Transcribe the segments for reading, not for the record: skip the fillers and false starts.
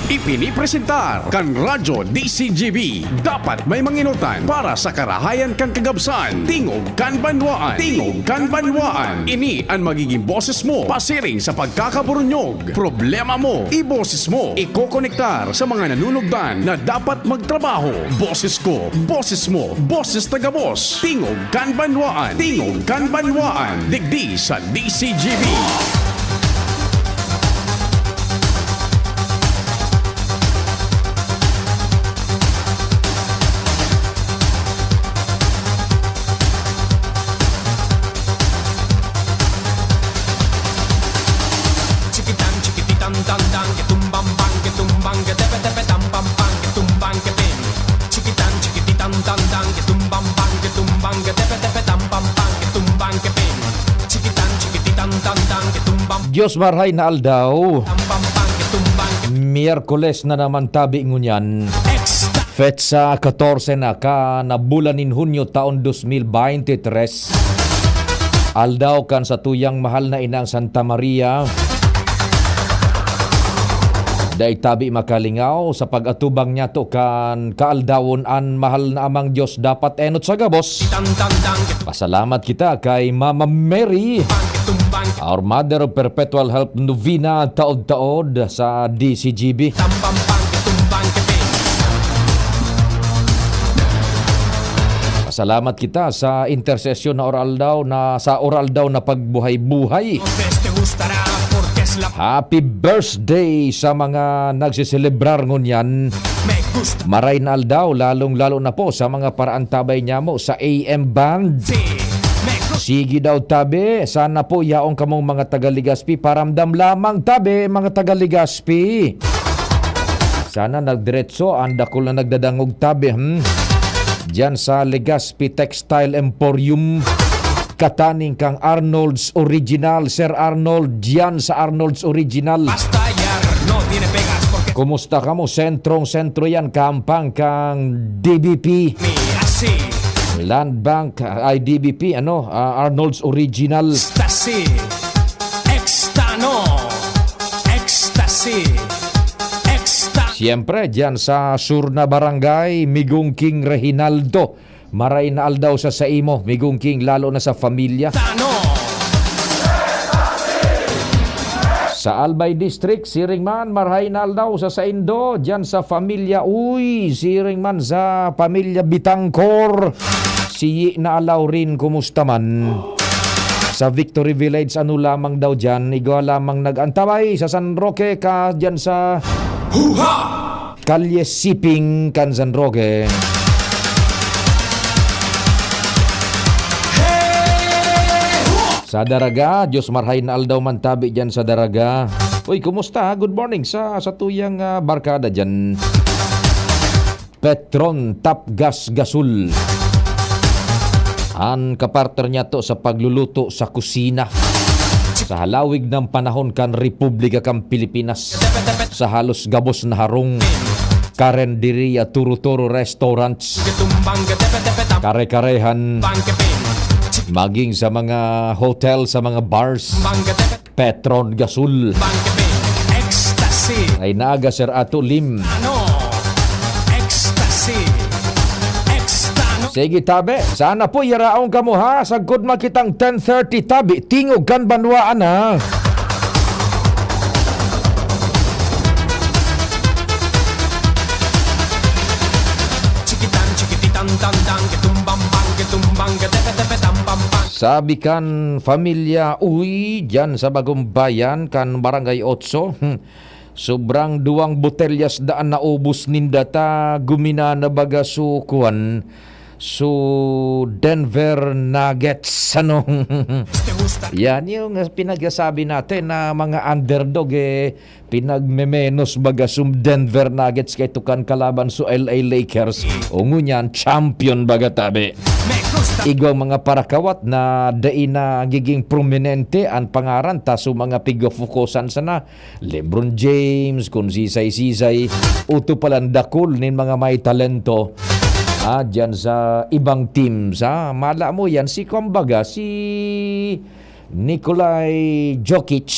Ipinipresentar kan Radyo DCGB. Dapat may manginutan para sa karahayan kan kagabsan. Tingog kan banwaan. Tingog kan banwaan. Ini ang magiging boses mo pasiring sa pagkakaburunyog. Problema mo, iboses mo. Ikokonektar sa mga nanunugdan na dapat magtrabaho. Boses ko, boses mo, boses taga-boss. Tingog kan banwaan. Tingog kan banwaan. Digdi sa DCGB. Diyos marhay na aldaw. Miyerkules na naman tabi ngunyan. Fetsa 14 na ka na bulanin Hunyo taon 2023. Aldaw kan sa tuyang mahal na inang Santa Maria. Day tabi makalingaw sa pag-atubang niya to kan kaaldawon an mahal na amang Diyos dapat enot sa gabos. Pasalamat kita kay Mama Mary, our Mother of Perpetual Help Novena taod-taod sa DCGB. Pasalamat kita sa intercession na oral daw na pagbuhay-buhay. Happy birthday sa mga nagsiselebrar ngunyan. Maray na aldaw, lalong-lalo na po sa mga paraantabay niya mo sa AM Band. Sige daw tabi, sana po yaong kamong mga taga-Ligaspi, paramdam lamang tabi mga taga-Ligaspi. Sana nagdiretso, anda ko lang nagdadangog tabi. Diyan sa Ligaspi Textile Emporium. Kataning kang Arnold's Original, Sir Arnold, diyan sa Arnold's Original. Kumusta ka mo? Sentrong-sentro yan, kampang kang DBP. Land Bank, IDBP, Arnold's Original. Ecstasy, ecstasy. Siyempre, diyan sa Surna Barangay, Migong King Rehinaldo. Maray na aldaw sa imo, Migong King, lalo na sa pamilya. Sa Albay District, Siringman, maray na aldaw sa Indo, diyan sa pamilya. Uy, Siringman sa pamilya Bitangkor. Siyi na alaw rin, kumusta man? Sa Victory Village, ano lamang daw dyan? Igwa lamang nag-antabay sa San Roque ka dyan sa Kalye Siping kan San Roque. Sa Daraga, Diyos marhay na aldaw man tabi dyan sa Daraga. Uy, kumusta? Good morning sa tuyang barkada dyan. Petron Tap Gas Gasul. Ang kapartner niya to sa pagluluto sa kusina. Sa halawig ng panahon kan Republika kang Pilipinas. Sa halos gabos na harong. Karenderia, Turo-Turo Restaurants. Kare-karehan. Maging sa mga hotel, sa mga bars. Petron Gasul. Ay naaga Sir Ato Lim. Sige tabi, sana po yaraong kamo ha. Sagkod makitang 10:30 tabi. Tingog kan banwaan ha. Sabi kan familia, uy, dyan sa Bagong Bayan, kan Barangay 8, sobrang 2 botelyas daan na ubos nindata, gumina na baga sukuan, Denver Nuggets, yan yung pinagsasabi natin na mga underdog, pinagmemenos baga Denver Nuggets kay tukan kalaban LA Lakers, o ngunyan, champion baga tabi. Igwang mga parakawat na dai na giging prominente ang pangaran taso mga pigafokusan sana LeBron James kung sisay-sisay uto palandakol nin mga may talento dyan sa ibang teams. Mala mo yan si kumbaga si Nikolai Jokic,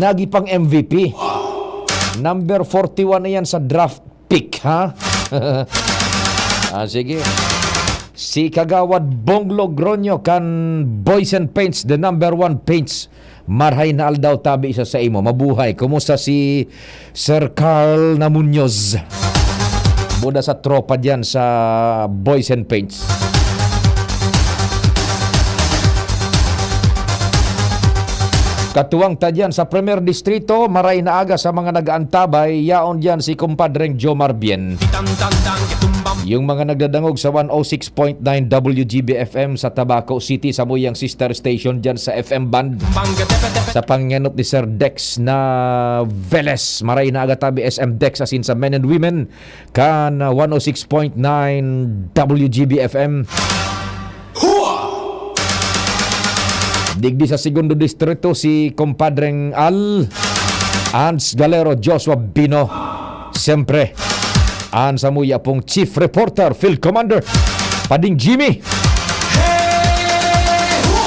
nagipang MVP. Number 41 na yan sa draft pick, ha? Sige. Si Kagawad Bong Logronyo kan Boys and Paints, the number 1 paints. Marhay na aldaw tabi isa sa imo. Mabuhay. Kumusta si Sir Carl Namuñoz? Buda sa tropa dyan sa Boys and Paints. Katuwang ta dyan sa Premier Distrito, maray na aga sa mga nag-aantabay, yaon dyan si kumpadreng Jomar Bien. Yung mga nagdadangog sa 106.9 WGB-FM sa Tabaco City, sa muyang sister station dyan sa FM band. Sa pangyanot ni Sir Dex na Veles, maray na aga tabi SM Dex asin sa men and women, kan 106.9 WGB-FM. Digdi sa segundo distrito si kumpadreng Ans Galero Joshua Bino. Siyempre, sa muya pong Chief Reporter, Field Commander Pading Jimmy.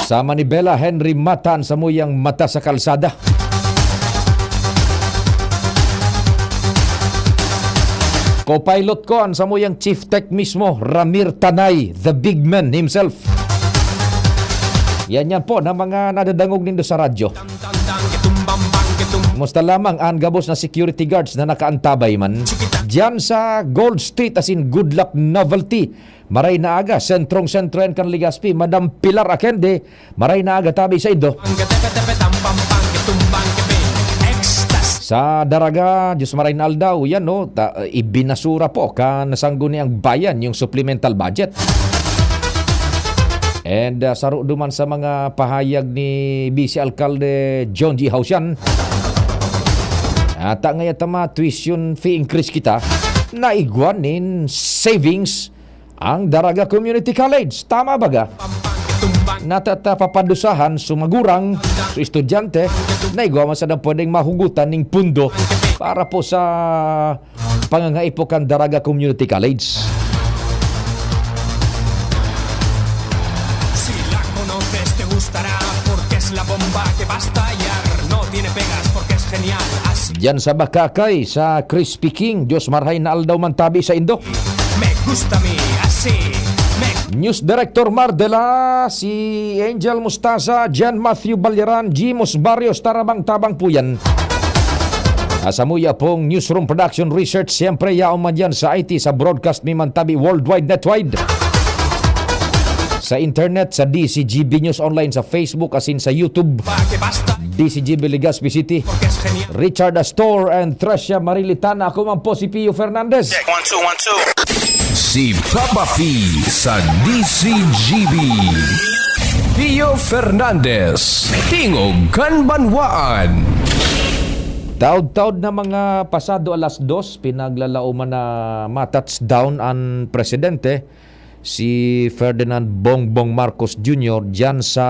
Sama ni Bella Henry Matan sa muyang mata sa kalsada. Co-pilot ko sa muyang Chief Tech mismo, Ramir Tanay, the big man himself. Yan po na mga nadadangog nindo sa radyo. Musta lamang ang gabos na security guards na nakaantabay man. Diyan sa Gold Street asin Good Luck Novelty. Maray na aga, sentrong-sentro yan kan Ligaspi. Madam Pilar Akende, maray na aga tabi sa Indo. Sa Daraga, Diyos maray na aldaw, yan no, ibinasura po ka nasangguni ang bayan yung supplemental budget. And saro duman sa mga pahayag ni Vice Alcalde John G. Hausian. Ata ngayat tama tuition fee increase kita, naigwanin savings ang Daraga Community College. Tama baga? Natatapapadusahan sumagurang sa estudyante, naigwa man sa pwedeng mahugutan ng pundo para po sa pangangaipokan Daraga Community College. Diyan sa Bakakay, sa Crispy King, Diyos marhay na aldaw man tabi sa Indo. News Director Mardela, si Angel Mustaza, Jan Matthew Balyaran, Jimos Barrios, Tarabang-tabang po yan. Asamuya pong Newsroom Production Research, siyempre yaon man dyan sa IT, sa broadcast miman tabi worldwide, netwide. Sa internet, sa DCGB News Online, sa Facebook, asin sa YouTube. DCGB Legazpi City. Richard Astor and Trescia Marilitana. Ako man po si Pio Fernandez. Check, 1 2 1 2. Si Papa P sa DCGB. Pio Fernandez, Tingog Kanbanwaan. Taud-taud na mga pasado alas 2, pinaglalauman na ma-touchdown ang presidente, si Ferdinand Bongbong Marcos Jr. dyan sa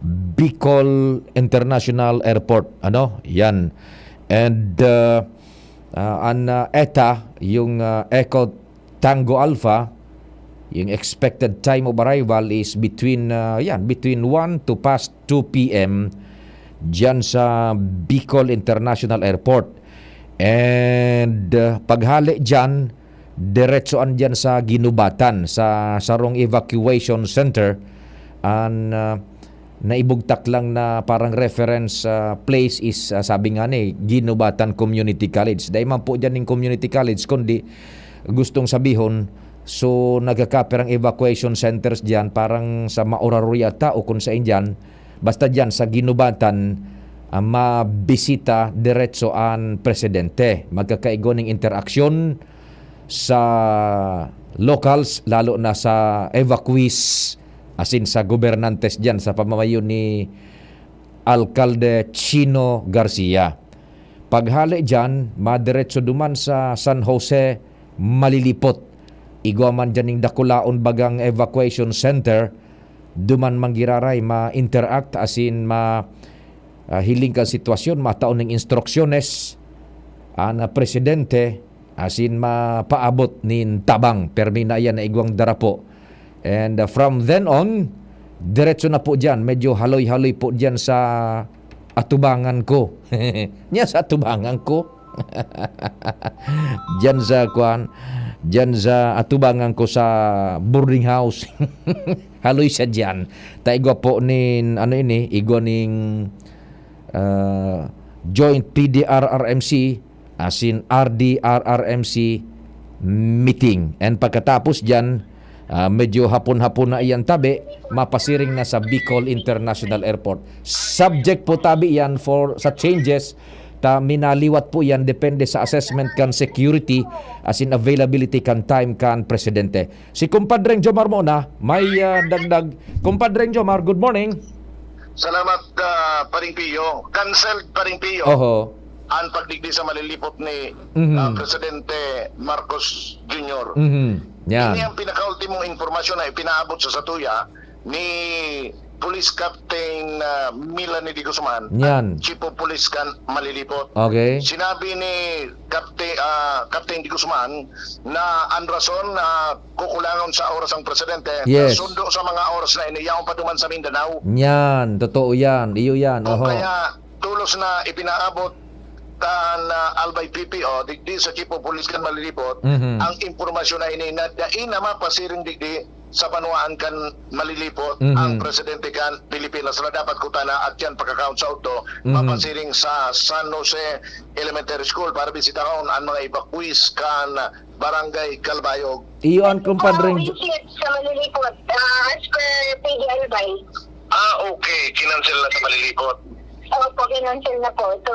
Bicol International Airport. Yan. And ETA, yung Echo Tango Alpha, yung expected time of arrival is between 1 to past 2 p.m. dyan sa Bicol International Airport. And paghali dyan, diretsoan dyan sa Ginubatan, sa Sarong Evacuation Center. Naibugtak lang na parang reference place is sabi nga ni Ginubatan Community College. Dahil man po dyan ng community college, kundi gustong sabihon, so nagkakaperang evacuation centers dyan parang sa Mauraruya yata o kung saan dyan, basta dyan sa Ginubatan, mabisita diretso ang presidente. Magkakaigo ng interaksyon sa locals, lalo na sa evacuees, asin sa gobernantes dyan sa pamamayo ni Alcalde Chino Garcia. Paghali dyan, madiretso duman sa San Jose, Malilipot. Igwa man dyan ng dakulaon bagang evacuation center, duman manggiraray, ma-interact, asin hiling ka sitwasyon, mataon ng instruksyones na presidente, asin mapaabot nin tabang, permina yan na igwang darapo. And from then on, diretso na po dyan, medyo haloy-haloy po dyan sa atubangan ko. Nya sa atubangan ko. Diyan sa kuan, diyan sa atubangan ko sa boarding house. Haloy siya diyan. Ta igwa po nin ano ini, igwa ning joint PDRRMC as in RDRRMC meeting. And pagkatapos diyan, medyo hapon-hapon na iyan tabi, mapasiring na sa Bicol International Airport. Subject po tabi yan for sa changes, ta minaliwat po yan depende sa assessment kan security as in availability kan time kan presidente. Si Kumpadreng Jomar muna, may dagdag. Kumpadreng Jomar, good morning. Salamat, Paring Pio. Cancelled, Paring Pio. Oho. Ang pagdigdi sa malilipot ni Presidente Marcos Jr. Yan. Ini ang pinakaultimong informasyon na ipinaabot sa Satuya ni Police Captain Melanie de Guzman, Yan. Chief of Police kan malilipot. Okay. Sinabi ni Captain de Guzman na ang rason na kukulangon sa oras ang presidente, Yes. sundo sa mga oras na iniyaw paduman sa Mindanao. Yan, totoo yan. Iyo yan. O Oho. kaya tulos na ipinaabot kan Albay PPO digdi sa Chief of Police kan malilipot ang impormasyon na ini na dain na mapasiring digdi sa banwaan kan malilipot ang presidente kan Pilipinas na dapat kutana at yan pagkakaunt sa auto mapasiring sa San Jose Elementary School para bisitahon ang mga evacuees kan Barangay Calbayog. Iyo ang Kumpadreng Sa malilipot, as per PD Albay. Okay, kinansel na sa malilipot. Opo, kinancel na po. So,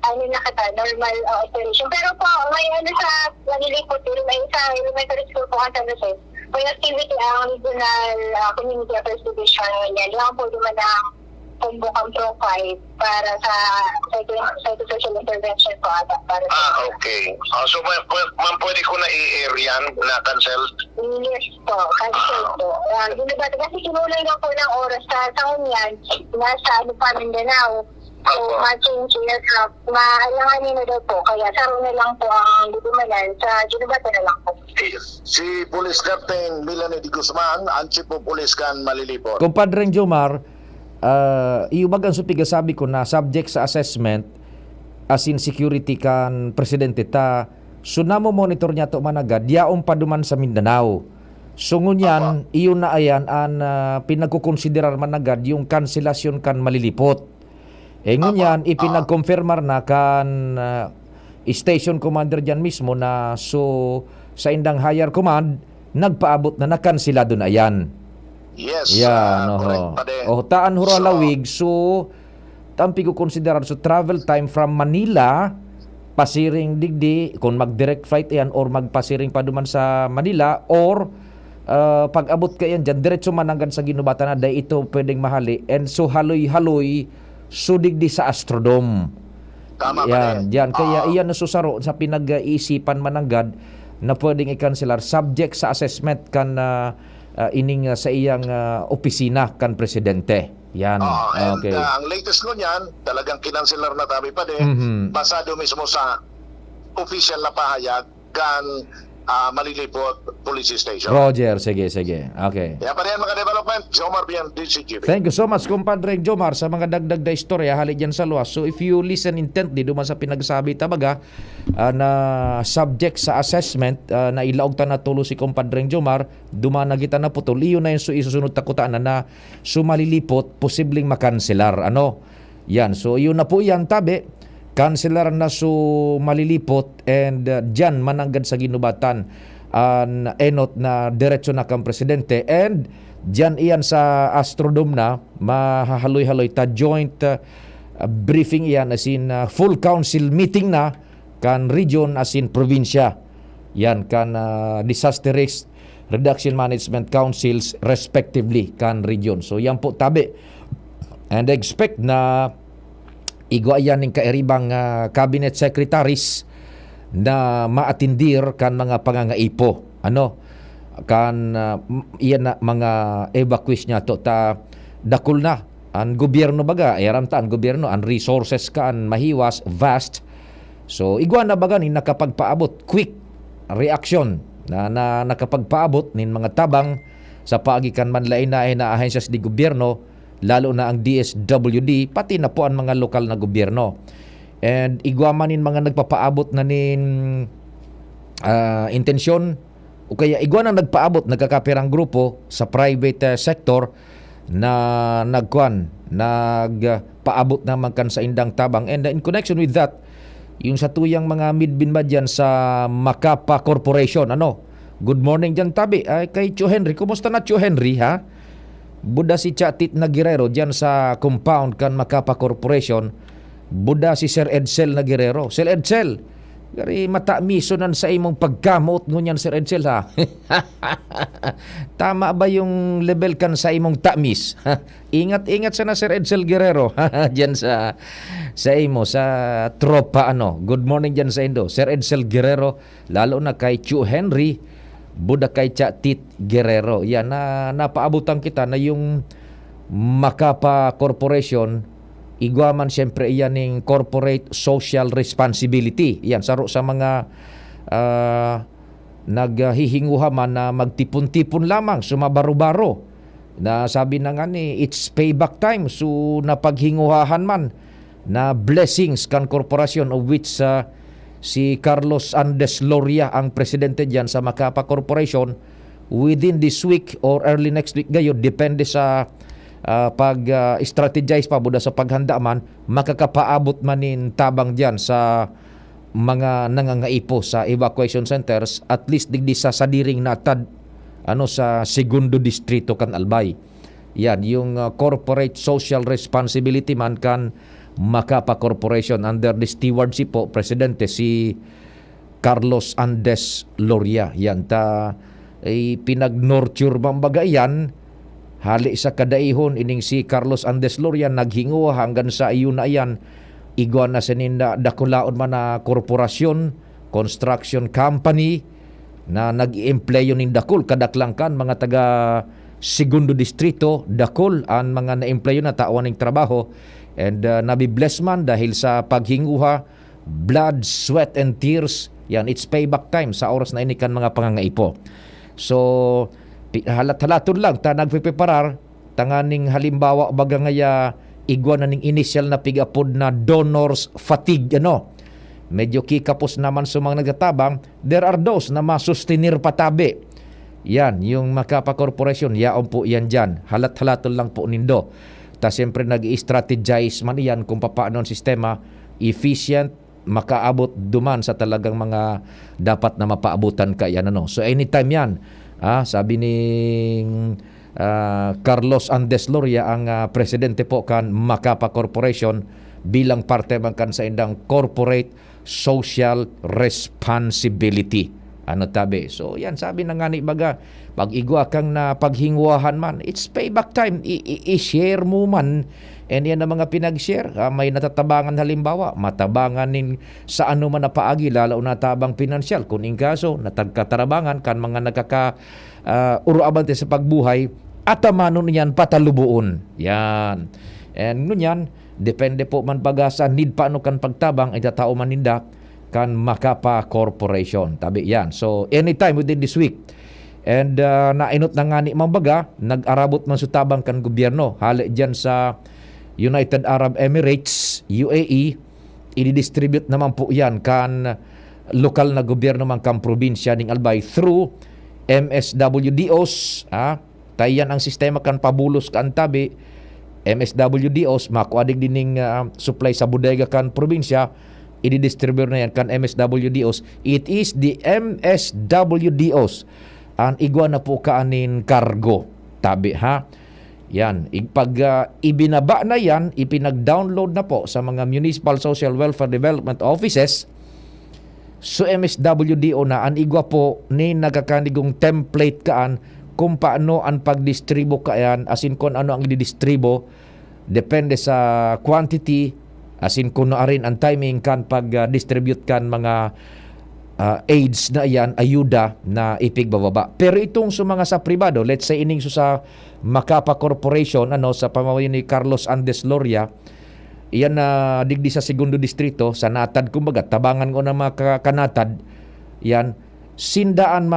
ano na kata, normal operation. Pero po, may ano sa malilipot, may sa elementary school po ang San may activity ang regional community affairs division niya. Lang po duman ang kumbukang profile para sa psychosocial intervention po ata. Para sa Okay. So, ma'am, pwede ko na i-air yan na cancel? Yes po, cancel po. Dinabata kasi sinulay lang po ng oras sa taon yan, nasa ano pa Mindanao. So, ma-change aircraft, maalanganin na daw po. Kaya saro na lang po ang dudumalan sa Ginabata na lang po. Si Police Captain Melanie de Guzman, ang Chief of Police kan malilipot. Kumpadreng Jomar, iyo bagang supiga sabi ko na subject sa assessment as in security kan presidente ta sunamo monitor niya to managad yaong paduman sa Mindanao. Sungon yan, iyo na ayan ang pinagkukonsiderar managad yung kanselasyon kan malilipot. Ngun yan, ipinagkonfirmar na kan station commander dyan mismo na so sa indang higher command, nagpaabot na nakansilado na yan. Yes, Yan, correct oho. pa din. Taan huralawig, so tampi ko konsiderar so travel time from Manila pasiring digdi kung mag-direct flight yan or magpasiring pa duman sa Manila or pag-abot ka yan dyan, diretso mananggan sa Ginubata na dahil ito pwedeng mahali and so haloy-haloy so digdi sa Astrodome. Tama Yan, pa din. yan. Kaya iyan na susaro sa pinag-iisipan mananggad na pwedeng ikanselar subject sa assessment kan ining sa iyang opisina kan presidente. Yan. And Okay. ang latest ko niyan, talagang kinanselar na tabi pa din, basado mismo sa official na pahayag kan malilipot police station. Roger, sige. Okay. Kaya pa rin mga development, Jomar Bian, DCGB. Thank you so much, Kumpadre Jomar, sa mga dagdag na istorya hali dyan sa luwas. So if you listen intently, duman sa pinagsabi tabaga na subject sa assessment na ilaog ta na tulo si Kumpadre Jomar, duman na kita na putol, iyon na yung isusunod takutaan na sumalilipot, posibleng makanselar. Ano? Yan. So yun na po yan, tabi. Kanselar na so malilipot and dyan mananggad sa ginubatan ang enot na diretso na kang presidente and dyan iyan sa Astrodome na mahahaloy-haloy ta joint briefing iyan as in full council meeting na kan region as in probinsya yan kan disaster risk reduction management councils respectively kan region. So yan po tabi and expect na igwa yan ng kairibang cabinet secretaries na maatindir kan mga pangangaipo. Ano? Kan iyan na mga evacuees niya to ta dakul na. Ang gobyerno baga, aram ta ang gobyerno, ang resources kan mahiwas, vast. So igwa na baga ni nakapagpaabot, quick reaction na nakapagpaabot nin mga tabang sa paagikan man lain na ahensya di gobyerno lalo na ang DSWD, pati na po ang mga lokal na gobyerno. and igwamanin mga nagpapaabot na nin intensyon o kaya igwa na nagpaabot nagkakapirang grupo sa private sector na nagpaabot naman kan sa indang tabang. And in connection with that, yung sa tuyang mga midbin ba dyan sa Macapa Corporation, good morning dyan tabi, ay kay Tio Henry. Kumusta na Tio Henry ha? Buda si Chatit na Guerrero dyan sa compound kan Macapa Corporation. Buda si Sir Edsel na Guerrero. Sir Edsel, gari matamisonan sa imong pagkamot ngunyan Sir Edsel ha. Tama ba yung level kan sa imong tamis? Ingat-ingat sana Sir Edsel Guerrero dyan sa imo sa tropa Good morning dyan sa Indo. Sir Edsel Guerrero, lalo na kay Tio Henry, buda kay Chatit Guerrero. Yan na napaabutan kita na yung Macapa Corporation, igwaman siyempre iyan ng corporate social responsibility. Yan saro sa mga naghihinguha man na magtipon-tipon lamang, sumabaro-baro. Na sabi na nga ni, it's payback time. So napaghinguhahan man na blessings kan korporasyon of which si Carlos Andes Loria ang presidente dyan sa Macapa Corporation within this week or early next week gayon, depende sa pag-strategize pa buda sa paghanda man, makakapaabot manin tabang dyan sa mga nangangaipo sa evacuation centers, at least digdi sa sadiring natad sa segundo distrito kan Albay. Yan yung corporate social responsibility man kan Macapa Corporation under the stewardship po presidente si Carlos Andes Loria. Yan pinag-nurture mambaga yan hali sa kadaihon ining si Carlos Andes Loria naghingo hanggang sa iyon na yan igwa na sininda dakulaon man na korporasyon, construction company na nag-i-empleyo ning dakol kadaklangkan mga taga segundo distrito dakol ang mga na-empleyo na tawan ning trabaho. And nabibless man dahil sa paghinguha, blood, sweat, and tears. Yan, it's payback time sa oras na inikan mga pangangaipo. So, halat-halatun lang, nagpipreparar, tanganing halimbawa baga ngaya igwa na ning initial na pigapod na donors fatigue. Medyo kikapos naman sa mga nagtatabang, there are those na masustenir patabi. Yan, yung Macapa Corporation, yaon po yan dyan. Halat-halatun lang po nindo. Siyempre nag-i-strategize man iyan kung paano ang sistema efficient, makaabot duman sa talagang mga dapat na mapaabutan ka yan. So anytime yan, sabi ni Carlos Andes Loria ang presidente po kan Macapa Corporation bilang parte man kan sa indang corporate social responsibility. So yan sabi na nga ni baga, pag igwa kang na paghingwahan man, it's payback time. I-share mo man. And yan ang mga pinag-share. May natatabangan halimbawa, matabangan sa ano man na paagi, lalo na tabang pinansyal. Kung in kaso, natagkatarabangan kan mga uruabante sa pagbuhay, at amanon yan patalubuon. Yan. And ngunyan, depende po man baga sa need paano kan pagtabang, ay tatao man ninda kan Macapa Corporation. Tabi yan. So, anytime within this week. And nainot na nga ni mambaga, nag-arabot man sutabang kan gobyerno. Hali dyan sa United Arab Emirates, UAE, i-distribute naman po yan kan lokal na gobyerno man kan probinsya ng Albay through MSWDOs. Tayan ang sistema kan pabulos kan tabi. MSWDOs, makuadig din supply sa bodega kan probinsya, i-distribute na yan kan MSWDOs. It is the MSWDOs ang igwa na po kaanin kargo. Tabi Yan. Pag ibinaba na yan, ipinag-download na po sa mga Municipal Social Welfare Development Offices. So MSWDO na ang igwa po ni nagakanigong template kaan kung paano ang pagdistribo kaayan, asin kung ano ang i-distribo, depende sa quantity, asin kung rin ang timing kan pag-distribute kan mga aids na yan, ayuda na ipigbababa. Pero itong sa mga sa pribado, let's say ining sa Macapa Corporation, sa pamamagitan ni Carlos Andes Loria, iyan na digdi sa segundo distrito, sa natad, kumbaga, tabangan ko na mga kanatad, yan, sindaan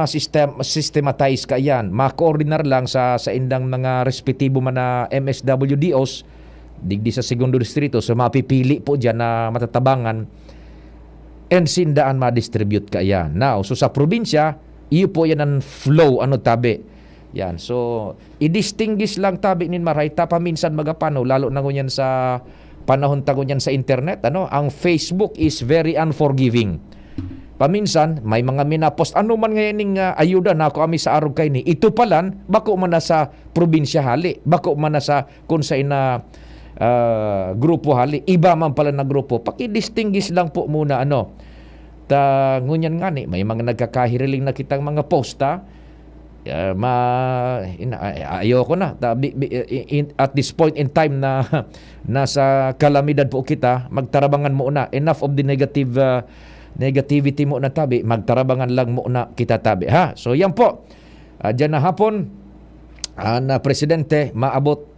systematize ka yan, ma-coordinar lang sa indang mga respetibo man na MSWDOs, digdi sa segundo distrito, so mapipili po dyan na matatabangan and sindaan ma-distribute ka yan. Now, so sa probinsya, iyo po yan ang flow, tabi. Yan, so i-distinguish lang tabi nin maray, paminsan magapano, lalo na ngunyan sa panahon tago niyan sa internet, ang Facebook is very unforgiving. Paminsan, may mga minapost, ano man ngayon ng ayuda na ako kami sa arog kay ni. Ito palan, bako man na sa probinsya hali, bako man na sa kunsay na grupo hali, iba man pala na grupo. Paki-distinguish lang po muna, ngunyan nga ni, may mga nagkakahiriling na kitang mga posta, ayoko na. At this point in time na nasa kalamidad po kita, magtarabangan mo na. Enough of the negativity mo na tabi, magtarabangan lang mo na kita tabi. Ha? So yan po, dyan na hapon, na presidente maabot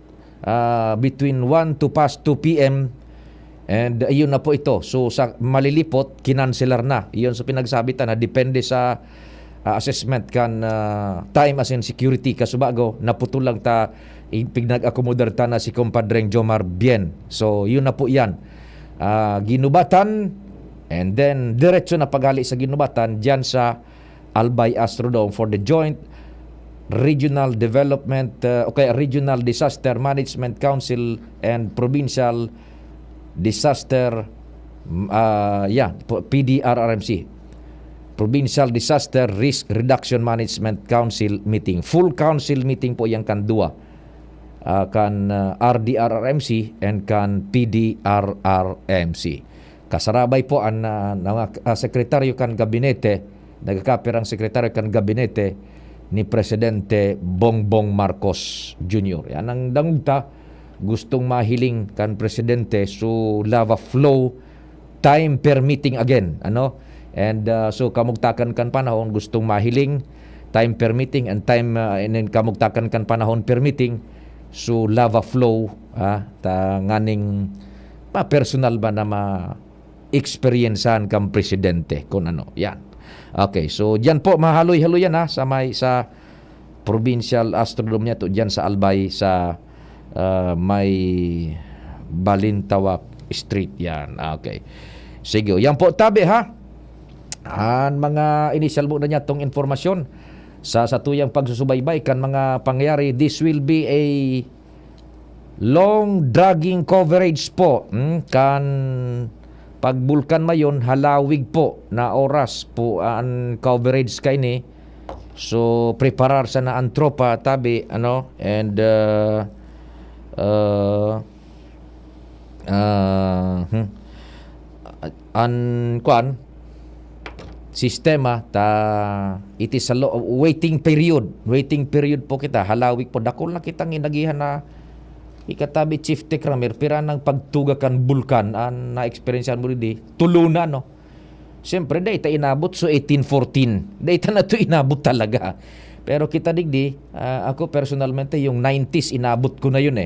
between 1 to past 2 p.m. and yun na po ito. So sa malilipot, kinanselar na. Yun sa pinagsabitan na depende sa assessment kan time as in security kasubago, naputol lang ta pinag-accommodar ta na si kumpadreng Jomar Bien. So yun na po yan. Ginubatan, and then diretso na paghali sa ginubatan dyan sa Albay Astrodome for the joint Regional Development Regional Disaster Management Council and Provincial Disaster PDRRMC, Provincial Disaster Risk Reduction Management Council meeting. Full council meeting po yang kan dua, kan RDRRMC and kan PDRRMC. Kasarabay po ang sekretaryo kan gabinete, nagkakapirang sekretaryo kan gabinete ni Presidente Bongbong Marcos Jr. Yan ang dangta, gustong mahiling kan Presidente so lava flow time permitting again, and so kamugtakan kan panahon gustong mahiling time permitting and time and then kamugtakan kan panahon permitting so lava flow ta nganing personal ba na experiencean kang presidente kung yan. Okay, so diyan po mahaloy-haloy yan sa Provincial Astrodome niya to diyan sa Albay sa may Balintawak Street yan. Okay. Sige, yan po tabi ang mga initial mo na niya tong informasyon sa tuyang pagsusubaybay kan mga pangyayari. This will be a long dragging coverage po kan pagbulkan mayon halawig po na oras po ang coverage kay ni. So preparar sa na ang tropa tabi and sistema ta it is a waiting period po kita halawig po dakol na kitang inagihan na ikatabi Chief Tekramir pira ng pagtugakan bulkan na experiencean mo rin tulunan siyempre dahita inabot so 1814 dahita na to inabot talaga pero kita digdi ako personalmente yung 90s inabot ko na yun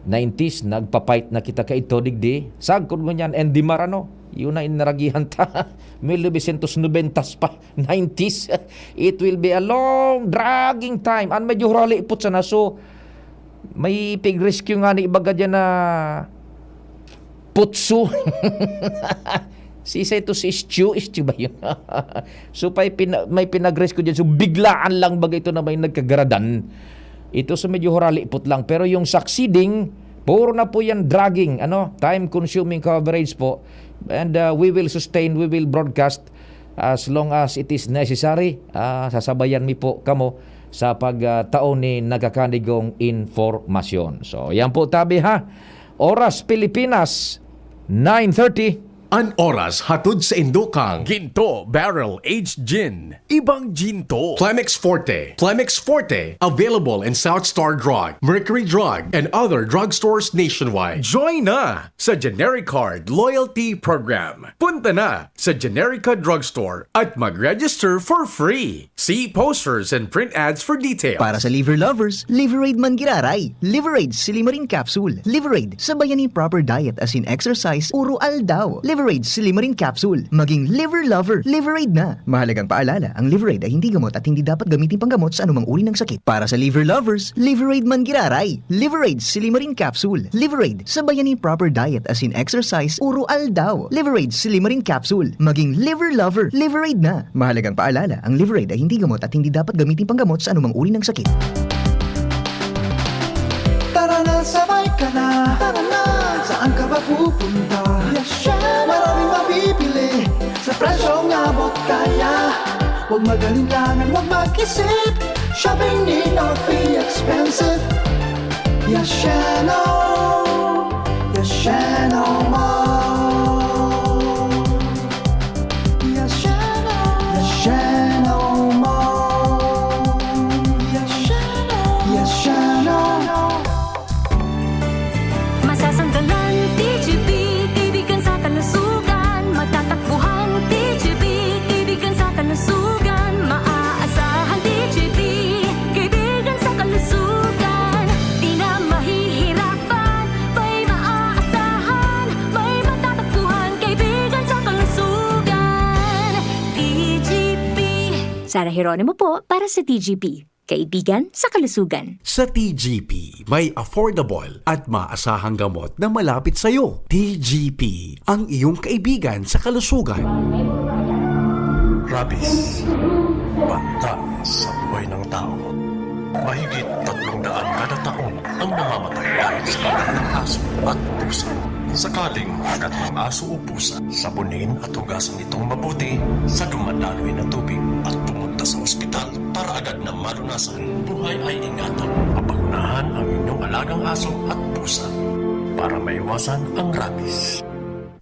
90s nagpapight na kita ka ito digdi sagkod mo niyan Andy Marano yun na inaragihan ta 1990s pa 90s it will be a long dragging time and medyo rali ipot sana so may pig-rescue nga ni ibaga dyan na putso si stew ba yun so may pinag-rescue dyan so biglaan lang baga ito na may nagkagaradan ito so medyo rali ipot lang pero yung succeeding puro na po yan dragging time consuming coverage po and we will broadcast as long as it is necessary. Sasabayan mi po kamo sa pagtaon ni nagkakandigong informasyon. So yan po tabi Oras Pilipinas 9:30. An oras hatod sa Indokang Ginto Barrel Aged Gin. Ibang Ginto. Plemex Forte. Plemex Forte. Available in South Star Drug, Mercury Drug, and other drugstores nationwide. Join na sa Genericard Loyalty Program. Punta na sa Generica Drugstore at mag-register for free. See posters and print ads for details. Para sa liver lovers, Liverade man giraray. Liverade Silimarin Capsule. Liverade, sabayan ni proper diet as in exercise, uro aldaw. Liverade Liveraid Silimarin Capsule. Maging liver lover, Liveraid na. Mahalagang paalala, ang Liveraid ay hindi gamot at hindi dapat gamitin panggamot sa anumang uri ng sakit. Para sa liver lovers, Liveraid man giraray. Liveraid Silimarin Capsule. Liveraid, sabayan ni proper diet as in exercise, uro aldaw. Liveraid Silimarin Capsule. Maging liver lover, Liveraid na. Mahalagang paalala, ang Liveraid ay hindi gamot at hindi dapat gamitin panggamot sa anumang uri ng sakit. Tara na, sabay ka na. Tara na, saan ka ba pupunta? Maraming mabibili sa presyong abot kaya. Huwag magalinlangan, huwag mag-isip. Shopping need not be expensive. Yashano Mall. Yashano Mall. Yashano. Masasanggalan, TGP, kaibigan sa kalusugan. Matatakbuhan, TGP, kaibigan sa kalusugan. Maaasahan, TGP, kaibigan sa kalusugan. Di na mahihirapan, may maaasahan. May matatakbuhan, kaibigan sa kalusugan. TGP. Sara Geronimo po para sa TGP. Kaibigan sa kalusugan. Sa TGP, may affordable at maasahang gamot na malapit sa iyo. TGP, ang iyong kaibigan sa kalusugan. Rabies, banta sa buhay ng tao. Mahigit 300 kada taon ang namamatay dahil sa kagat ng aso at pusa. Sakaling kagat ng aso o pusa, sabunin at hugasan itong mabuti sa dumadaloy na tubig at pumunta sa ospital para agad na malunasan. Buhay ay ingatan. Mapagunahan ang inyong alagang aso at pusa para maiwasan ang rabies.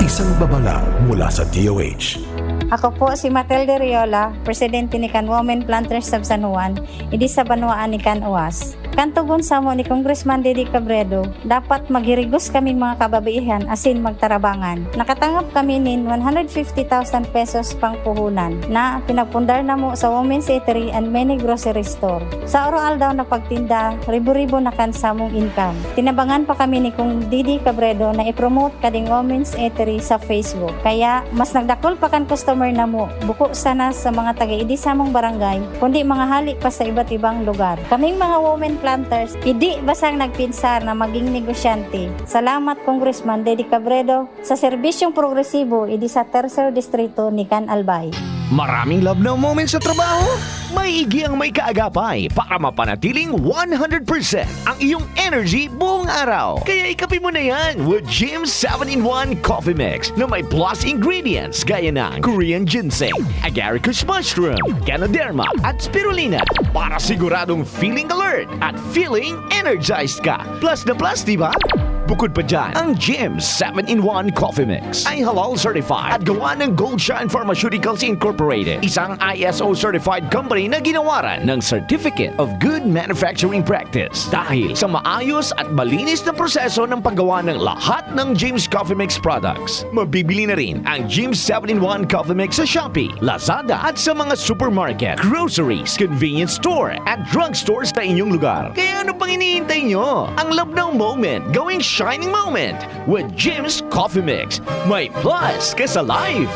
Isang babala mula sa DOH. Ako po si Matilde Riola, presidente ni Can Women Planters of San Juan, idi sa Banuaan ni Can Uwas. Kantugon sa mo ni Congressman Didi Cabredo, dapat maghirigos kaming mga kababaihan asin magtarabangan. Nakatanggap kami nin 150,000 pesos pang puhunan na pinagpundar na mo sa Women's Eatery and many grocery store. Sa oral daw na pagtinda, ribo-ribo na kan sa mong income. Tinabangan pa kami ni Kung Didi Cabredo na i-promote kading Women's Eatery sa Facebook. Kaya mas nagdakol pa kan customer na mo, buko sana sa mga taga-idi sa mong barangay, kundi mga halik pa sa iba't ibang lugar. Kaming mga women planters, hindi basang nagpinsar na maging negosyante. Salamat Congressman Didi Cabredo sa serbisyong progresibo idi sa Tercer Distrito ni Can Albay. Maraming love na moments sa trabaho? Maigi ang may kaagapay para mapanatiling 100% ang iyong energy buong araw. Kaya ikapin mo na yan with Jim 7-in-1 Coffee Mix na may plus ingredients gaya ng Korean ginseng, agaricus mushroom, ganoderma at spirulina para siguradong feeling alert at feeling energized ka. Plus na plus, di ba? Bukod pa dyan, ang Jim 7-in-1 Coffee Mix ay halal certified at gawa ng Gold Shine Pharmaceuticals Incorporated, isang ISO certified company na ginawaran ng Certificate of Good Manufacturing Practice. Dahil sa maayos at malinis na proseso ng paggawa ng lahat ng Jim's Coffee Mix products, mabibili na rin ang Jim 7-in-1 Coffee Mix sa Shopee, Lazada at sa mga supermarket, groceries, convenience store at drugstores sa inyong lugar. Kaya ano pang iniintay nyo? Ang love ng moment, gawing shining moment with Jim's Coffee Mix. May plus ka sa life.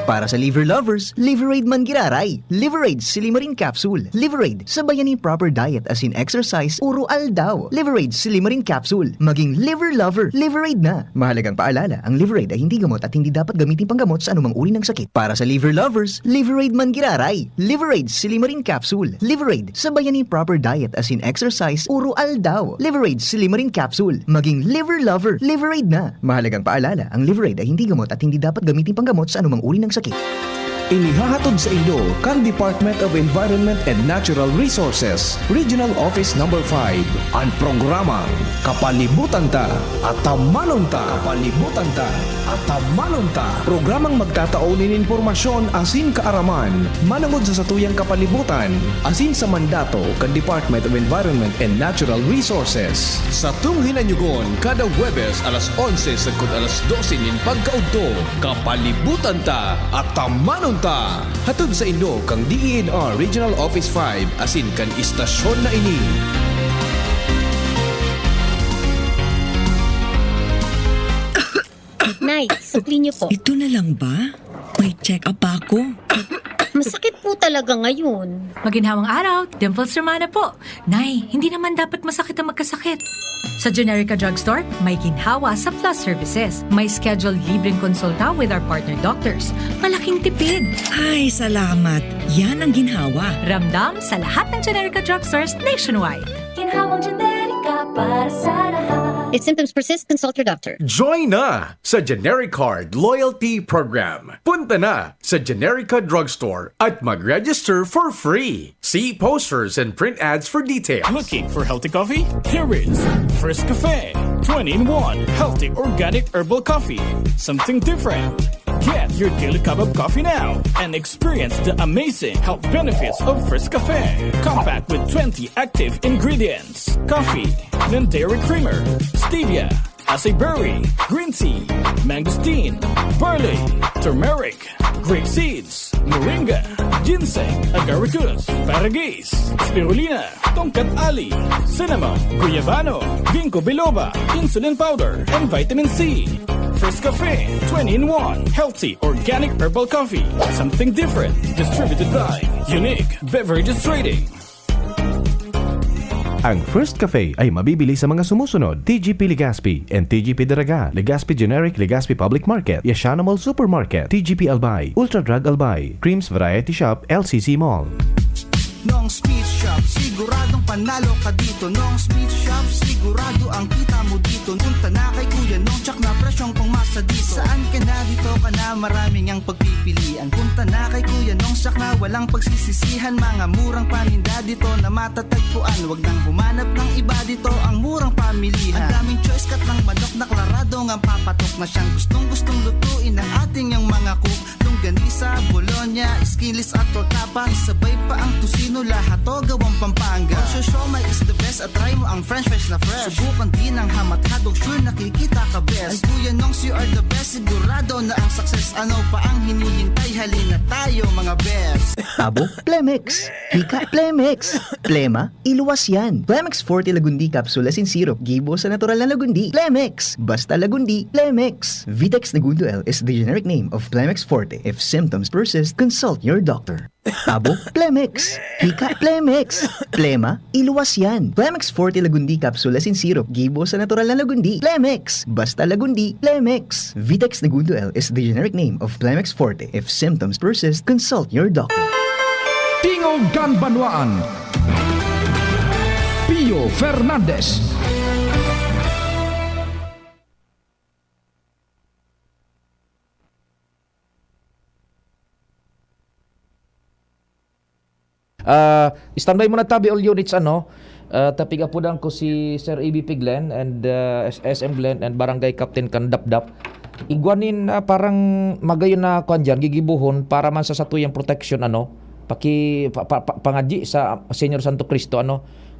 Para sa liver lovers, Liveraid man giraray. Liveraid Silimarin Capsule. Liveraid, sabayan ni proper diet as in exercise, uro aldaw. Liveraid Silimarin Capsule. Maging liver lover, Liveraid na. Mahalagang paalala, ang Liveraid ay hindi gamot at hindi dapat gamitin panggamot sa anumang uri ng sakit. Para sa liver lovers, Liveraid man giraray. Liveraid Silimarin Capsule. Liveraid, sabayan ni proper diet as in exercise, uro aldaw. Liveraid Silimarin Capsule. Maging liver lover, Liveraid na. Mahalagang paalala, ang Liveraid ay hindi gamot at hindi dapat gamitin panggamot sa anumang uri ng sakit. Inihahatod sa inyo kan Department of Environment and Natural Resources, Regional Office No. 5, ang programang Kapalibutan Ta at Tamanon Ta. Kapalibutan Ta at Tamanon Ta. Programang magtataunin informasyon asin kaaraman, manangod sa satuyang kapalibutan, asin sa mandato kan Department of Environment and Natural Resources. Sa tunghinanyugon, kada Huwebes alas 11 sagkod alas 12 nin pagkaudto, Kapalibutan Ta at Tamanon Ta. Hatod sa inyo kang DENR Regional Office 5 asin kan istasyon na ini. Nay, sukli niyo po. Ito na lang ba? May check-up pa ako. Masakit po talaga ngayon. Maginhawang araw, Dimples Romana po. Nay, hindi naman dapat masakit ang magkasakit. Sa Generica Drugstore, may ginhawa sa Plus Services. May scheduled libreng konsulta with our partner doctors. Malaking tipid. Ay, salamat. Yan ang ginhawa. Ramdam sa lahat ng Generica Drugstores nationwide. Ginhawang Generica para sa lahat. If symptoms persist, consult your doctor. Join na sa Generic Card Loyalty Program. Punta na sa Generica Drugstore at mag-register for free. See posters and print ads for details. Looking for healthy coffee? Here is First Cafe. 20-in-1 healthy organic herbal coffee. Something different. Get your daily cup of coffee now and experience the amazing health benefits of First Cafe. Compact with 20 active ingredients. Coffee, then dairy creamer, stevia, acai berry, green tea, mangosteen, barley, turmeric, grape seeds, moringa, ginseng, agaricus, paragis, spirulina, tongkat ali, cinnamon, guyabano, ginkgo biloba, insulin powder, and vitamin C. First Cafe, 20-in-1 healthy organic herbal coffee. Something different. Distributed by Unique Beverages Trading. Ang First Cafe ay mabibili sa mga sumusunod: TGP Legazpi and TGP Daraga, Legazpi Generic, Legazpi Public Market, Yashana Mall Supermarket, TGP Albay, Ultra Drug Albay, Creams Variety Shop, LCC Mall. Nong Speed Shop, siguradong panalo ka dito. Nong Speed Shop, sigurado ang kita mo dito. Punta na kay Kuya Nong, tsak na presyong pumasa dito. Saan ka na, dito ka na, maraming ang pagpipilian. Punta na kay Kuya Nong, tsak na walang pagsisisihan. Mga murang paninda dito na matatagpuan. Huwag nang humanap ng iba dito, ang murang pamilihan. Ang daming choice, kat ng manok na klaradong ang papatok na siyang gustong lutuin ng ating yung mga cook. Longganisa, Bologna, skinless at tortapa. Isabay pa ang tusino, lahat to gawang Pampanga. Siomai is the best, at try mo ang french fries na fresh. Subukan din ang hamat-hadog, sure nakikita ka best. Ay Kuya Nongs, you are the best, sigurado na ang success. Ano pa ang hinihintay, halina tayo mga best. Abo, Plemex. Hika, Plemex. Plema, iluwas yan. Plemex Forte Lagundi Capsule Asin Syrup, gibo sa natural na Lagundi. Plemex, basta Lagundi, Plemex. Vitex Nagundo L is the generic name of Plemex Forte. If symptoms persist, consult your doctor. Abo, Plemex. Hika, Plemex. Plema, iluwas yan. Plemex Forte Lagundi Capsule Asin Syrup, gibo sa natural na Lagundi. Plemex, basta Lagundi, Plemex. Vitex Nagundo L is the generic name of Plemex Forte. If symptoms persist, consult your doctor. Tingog Ganbanwaan. Pio Fernandez. Standby muna tabi all units tapiga po ko si Sir ABP Glenn and SM Glenn and Barangay Captain Kandapdap. Igwanin parang magayon na kuan diyan gigibuhon para man sa satuyang protection pangadji sa Senior Santo Cristo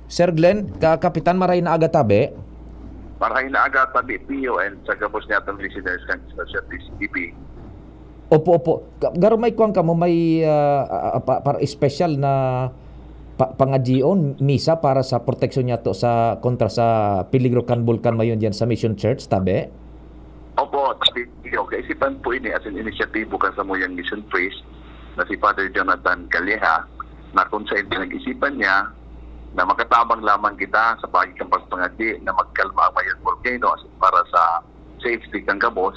Sir Glenn, Kapitan maray na aga tabi. Maray na aga tabi Pio and sa gabos niya atong listeners kan sa DCTV. Opo. Garo may kuan kamo may para special na pangadjion misa para sa proteksyon niya to sa kontra sa peligro kan bulkan mayon diyan sa Mission Church tabi. Opo, Pio, kaisipan po ini as an initiative bukan sa moyang Mission Priest na si Father Jonathan Calleja na kung saan pinag-isipan niya na makatabang lamang kita sa pagiging pagpangadji na magkalma ang mayon volcano para sa safety kang kabos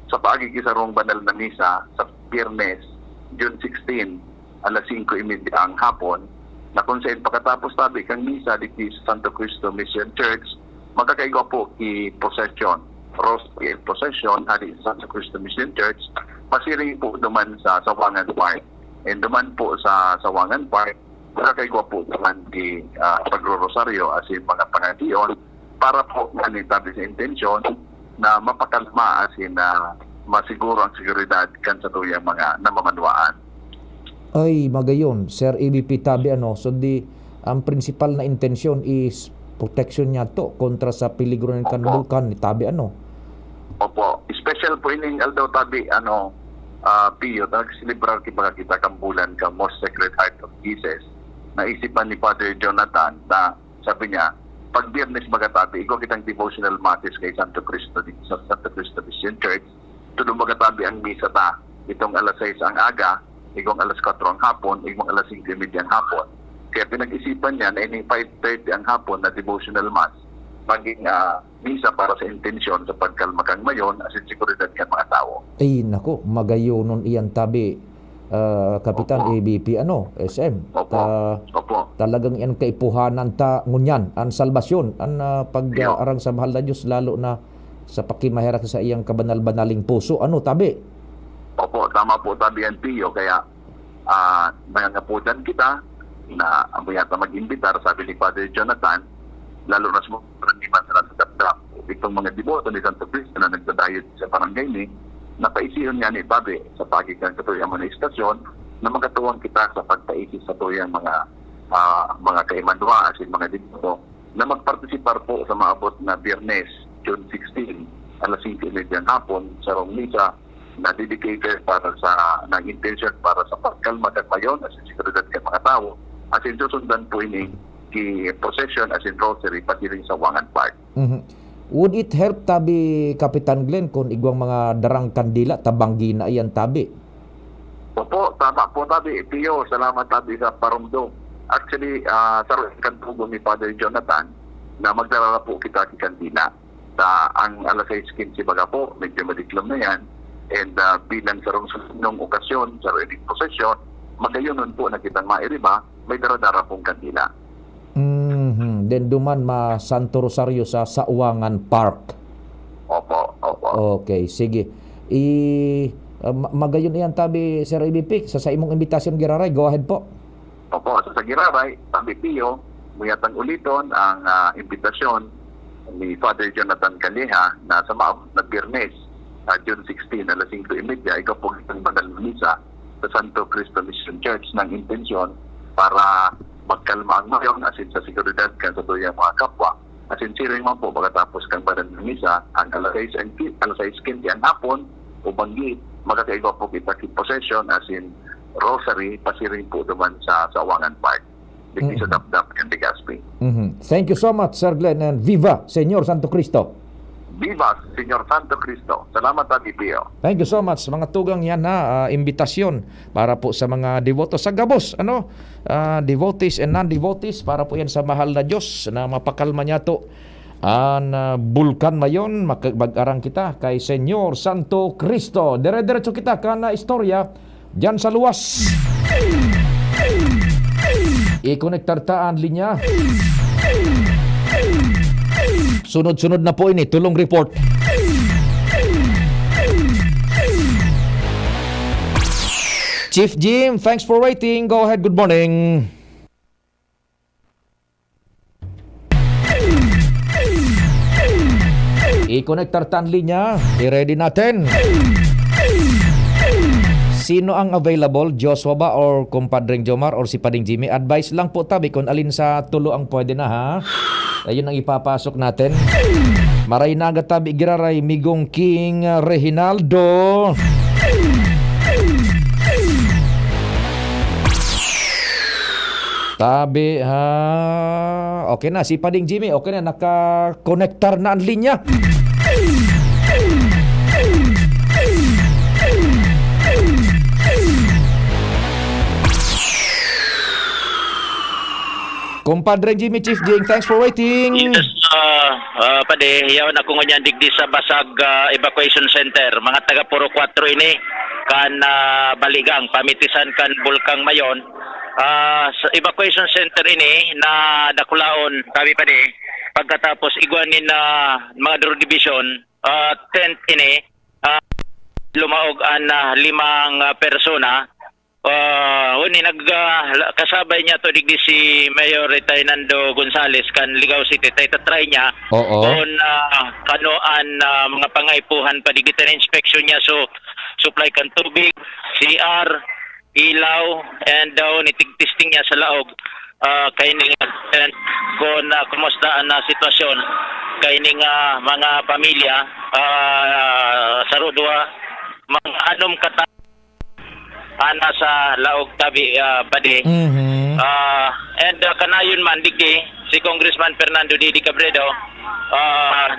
sa pagkikisarong banal na misa sa Biyernes, June 16, alas 5:30 ang hapon, na kung saan pagkatapos tabi kang misa dito sa Santo Cristo Mission Church, magkakaigwa po i-procession, Rose procession, hari sa Santo Cristo Mission Church, masiring po duman sa Sawangan Park. And duman po sa Sawangan Park, magkakaigwa po duman di pagro-rosaryo as in mga pangatiyon, para po manitabi sa intensyon na mapakalma as in masiguro ang seguridad kan sa tuyang mga namamanwaan. Ay, magayon, Sir ABP tabi so di ang principal na intensyon is protection niya to kontra sa peligro ng bulkan ni tabi Opo, special po ining aldaw tabi Pio, nagsilibrar kita kang bulan kang Most Sacred Heart of Jesus. Naisipan ni Father Jonathan na sabi niya, pag Biyernes magatabi, ikaw kitang devotional masses kay Santo Cristo dito sa Santo Cristo Mission Church. tulong magatabi ang misa ta. Itong alas 6 ang aga, igong alas 4 ang hapon, igong alas 5:30 ang hapon. Kaya pinag-isipan niya na ining 5:30 ang hapon na devotional mass, maging misa para sa intensyon sa pagkalma kang mayon as in seguridad ng mga tao. Ay, nako, magayonon iyan tabi, Kapitan ABP, SM. Opo. Talagang yan kaipuhanan ta ngunyan, ang salbasyon, ang pag-arang sa mahal na Diyos, lalo na sa pakimahirak sa iyang kabanal-banaling puso. Tabi? Opo, tama po tabi yan, Pio. Kaya nangangapudan kita na yata mag-imbitar, sabi ni Father Jonathan, lalo na sa mga karaniman sa Nasagapdap. Itong mga deboto ni Santo Cristo na nagdadayot sa barangay ni, napaisiyon nga ni Tabi sa pagitan sa tuyang mga istasyon na magatuwang kita sa pagpaisip sa tuyang mga kaimanwa asin mga deboto na magpartisipar po sa maabot na Biyernes, June 16, alas 5:30 hapon sa Rong Misa na dedicated para sa nag-intention para sa pagkalma at mayon as in seguridad ng mga tao as in susundan po ini procession as in rosary pati rin sa Wangan Park. Would it help tabi, Kapitan Glenn, kung igwang mga darang kandila tabanggi na iyan tabi? Opo, tama po tabi. Pio, salamat tabi sa parumdong. Actually, sa kantugo ni Father Jonathan na magdarala po kita kay kandila. Ang alas 6:15 baga po, medyo madiklom na yan. And bilang sa sunong okasyon, sa wedding procession, magayon po na kitang mairiba, may daradara pong kandila. Then duman Santo Rosario sa Sawangan Park. Opo. Okay, sige. Magayon iyan tabi, Sir ABP, sa imong imbitasyon Giraray. Go ahead po. Opo, sa Giraray, tabi Pio, muyatang uliton ang imbitasyon ni Father Jonathan Caleja na sa maabot na Biyernes, June 16, alas 5:30, ikaw po itong banal na misa sa Santo Cristo Mission Church ng intensyon para magkalma ang mayon asin sa seguridad kan sa tuyang mga kapwa. Asin siring man po pagkatapos kang banal na misa ang alas 6:15 ang hapon o banggi magkakaiba po kita kay possession asin rosary pasiring po duman sa Wangan Park. Dito sa Dapdap and Legazpi. Thank you so much, Sir Glenn, and Viva Señor Santo Cristo. Viva Señor Santo Cristo. Salamat Tati Pio. Thank you so much. Mga tugang yan na imbitasyon para po sa mga devoto sa Gabos, devotees and non-devotees, para po yan sa mahal na Diyos na mapakalma niya to ang bulkan mayon. Mag-arang kita kay Señor Santo Cristo. Dire-diretso kita kana istorya diyan sa luwas. I-connectar ta ang linya. Sunod-sunod na po ini, tulong report. Chief Jim, thanks for waiting. Go ahead, good morning. I-connectar ta ang linya. I-ready natin. Sino ang available? Joshua ba or kumpadring Jomar or si Pading Jimmy? Advice lang po tabi kung alin sa tulo ang pwede na, ha? Ayun ang ipapasok natin. Maray naga tabi Giraray, Migong King Reginaldo. Tabi, ha? Okay na, si Pading Jimmy. Okay na, naka-connectar na ang linya. Kumpadre Jimmy, Chief Jing, thanks for waiting. Yes, pade, yawan ako ngunyan digdi sa Basag Evacuation Center. Mga taga Puro 4 ini kan baligang pamitisan kan Bulkang Mayon. Sa Evacuation Center ini na dakulaon kami pade pagkatapos igwanin na mga Duro Division tent ini lumaog an 5 persona. Kasabay niya to digdi si Mayor Nando Gonzales kan Ligaw City. Try niya kung kanoan mga pangaipuhan pa digdi na inspection niya. So supply kan tubig, CR, ilaw, and nitig-testing niya sa laog kaining kung kumustaan na sitwasyon kaining mga pamilya sa Rodua mga anom kata ana sa laog tabi pade. And kanayon man digdi si Congressman Fernando Didi Cabredo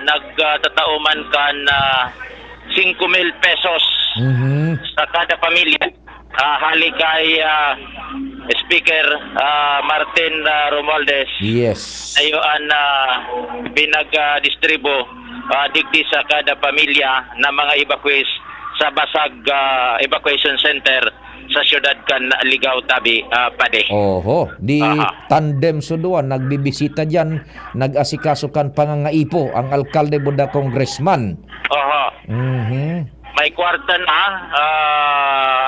nagtatauman kan 5,000 pesos sa kada pamilya. Hali kay Speaker Martin Romualdez. Yes. Ayoan binag-distribo digdi sa kada pamilya na mga evacuees sa Basag Evacuation Center sa siyudad kan Ligaw, Tabi, Pade. Oho, di tandem suduan nagbibisita diyan, nag-asikaso kan pangangaipo ang alkalde buda congressman. Oho. May kwarta na.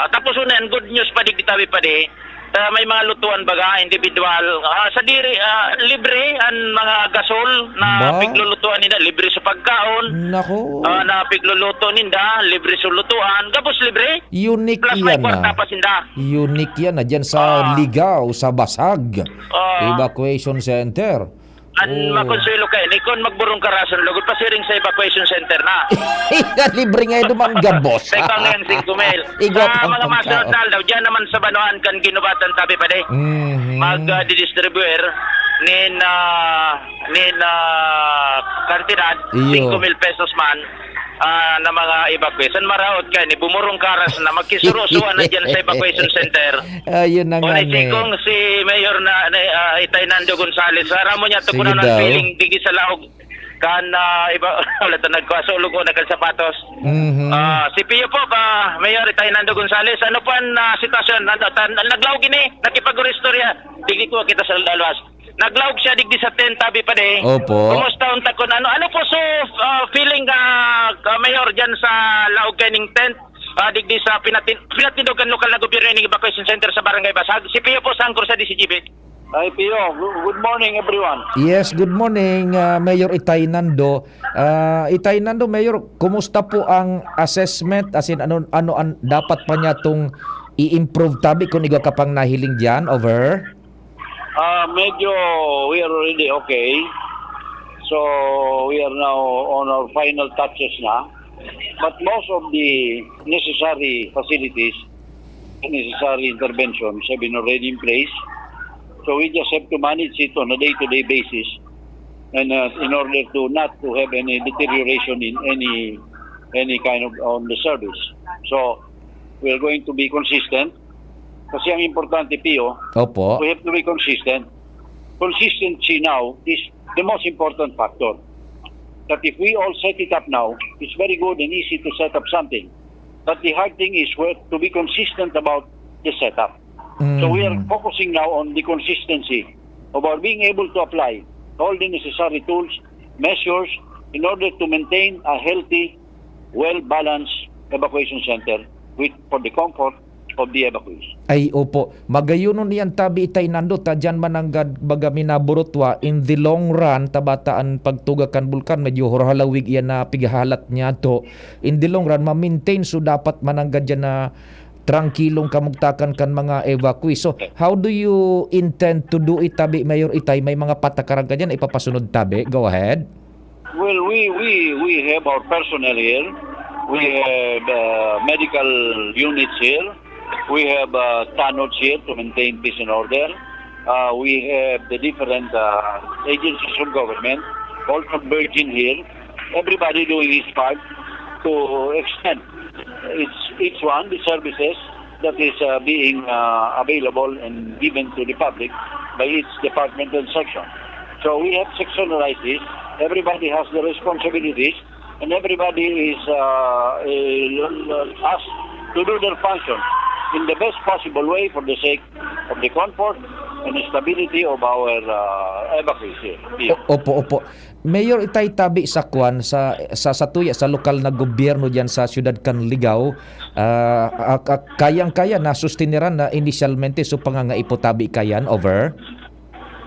Tapos unan, good news pa digdi Tabi, Pade. May mga lutuan baga individual sa diri libre ang mga gasol na piglulutuan nila, libre sa pagkaon. Nako. Na pigluluto ninda, libre sa lutuan, gabos libre. Unique plus yan may kwarta pa sinda. Unique yan na dyan sa Ligaw, sa Basag Evacuation Center. Makonsuelo kayo, ikon magburong karason, lugod pasiring sa evacuation center na. Libre nga ito mang gabos. Sa ikang ngayon 5,000. Sa mga masunod na daw, dyan naman sa Banuan kan ginubatan Tabi, Pade. Mag-distribuer nin kantidad, 5,000 pesos man na mga evacuation. Maraot kayo, ni bumurong karas na magkisurusuan na dyan sa evacuation center. Ayun na nga Kung si Mayor na Itay Nando Gonzales, haramo niya ito kung ano feeling digi sa laog kan iba wala ta nagkasulog ko nagkan sapatos. Si Pio po ka Mayor Itay Nando Gonzales, ano po ang sitwasyon? Naglaog gini, nakipag-istorya. Digi ko kita sa dalwas. Naglaog siya digdi sa tent Tabi, Pade. Opo. Kumusta unta ko ano po so feeling Mayor diyan sa laog kaning tent digdi sa pinatidogan lokal na gobyerno ning evacuation center sa Barangay Basag. Si Pio po sa angkor sa DCGB. Hi Pio, good morning everyone. Yes, good morning Mayor Itay Nando. Itay Nando, Mayor, kumusta po ang assessment as in ano ang dapat pa niya tong i-improve Tabi kung iga ka pang nahiling diyan? Over. Medyo we are already okay. So we are now on our final touches na. But most of the necessary facilities, necessary interventions have been already in place. So we just have to manage it on a day-to-day basis, and in order to not to have any deterioration in any kind of on the service. So we are going to be consistent. Kasi ang importante, Pio, Opo. We have to be consistent. Consistency now is the most important factor. That if we all set it up now, it's very good and easy to set up something. But the hard thing is to be consistent about the setup. So we are focusing now on the consistency of our being able to apply all the necessary tools, measures, in order to maintain a healthy, well-balanced evacuation center for the comfort of the evacuees. Ay, opo. Magayunon niyan Tabi Itay Nando, tadyan mananggad baga minaburutwa, in the long run, tabataan pagtugakan bulkan, medyo horhalawig yan na pigahalat niya to. In the long run, ma-maintain so dapat mananggad yan na trangkilong kamugtakan kan mga evacuees. So, how do you intend to do it, Tabi Mayor Itay? May mga patakaran ka dyan, ipapasunod Tabi? Go ahead. Well, we have our personnel here. We have medical units here. We have TANODs here to maintain peace and order. We have the different agencies of government, all converging here. Everybody doing his part to extend each one the services that is being available and given to the public by each departmental section. So we have sectionalized this. Everybody has the responsibilities, and everybody is asked to do their function in the best possible way for the sake of the comfort and stability of our evacuees here. Opo. Mayor Itay Tabi sa kwan sa tuya sa lokal na gobyerno diyan sa siyudad kan Ligaw, kayang-kaya na sustiniran na initialmente so pangangaipo Tabi kayan. Over.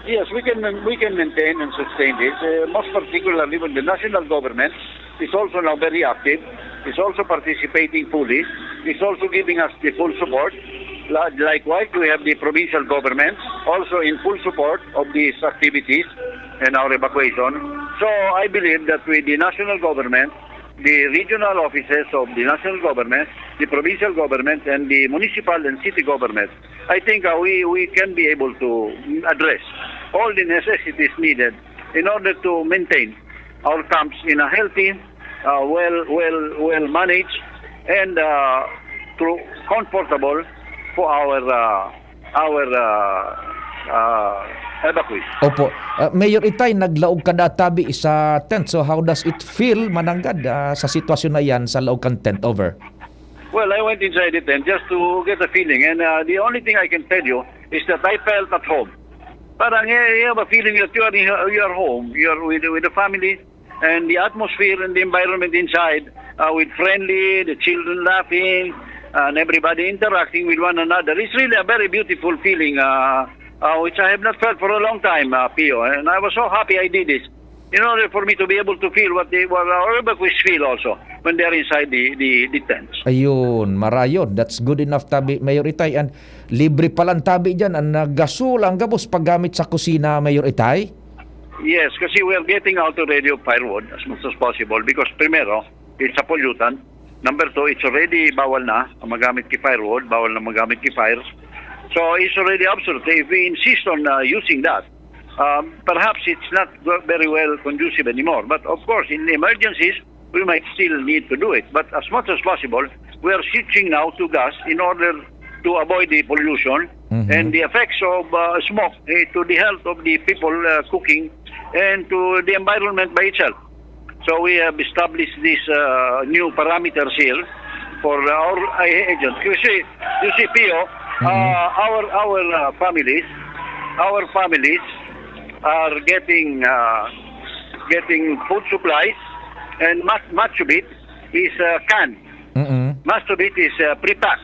Yes, we can maintain and sustain this. Most particularly when the national government is also now very active, is also participating fully, is also giving us the full support. Likewise, we have the provincial governments also in full support of these activities and our evacuation. So I believe that with the national government, the regional offices of the national government, the provincial government, and the municipal and city government, I think we can be able to address all the necessities needed in order to maintain our camps in a healthy well managed, and comfortable for our evacuees. Opo. Mayor Itay, naglaog ka databi sa tent. So how does it feel mananggad sa sitwasyon na yan sa laog kang tent? Over. Well, I went inside the tent just to get a feeling, and the only thing I can tell you is that I felt at home. Parang you have a feeling that you are home. You are with the family, and the atmosphere and the environment inside with friendly, the children laughing, and everybody interacting with one another. It's really a very beautiful feeling, which I have not felt for a long time, Pio. And I was so happy I did this, in order for me to be able to feel what our evacuees feel also when they're inside the tents. Ayun, marayon. That's good enough, tabi, Mayor Itay. And libre palang tabi dyan. Ang gasul, ang gabos paggamit sa kusina, Mayor Itay? Yes, kasi we are getting out already of firewood as much as possible because primero, it's a pollutant. Number two, it's already bawal na magamit ki firewood, bawal na magamit ki fires. So it's already obsolete. If we insist on using that, perhaps it's not very well conducive anymore. But of course, in emergencies, we might still need to do it. But as much as possible, we are switching now to gas in order to avoid the pollution and the effects of smoke to the health of the people cooking and to the environment by itself. So we have established these new parameters here for our agents. You see, Pio, our families are getting food supplies, and much of it is canned. Much of it is pre-packed.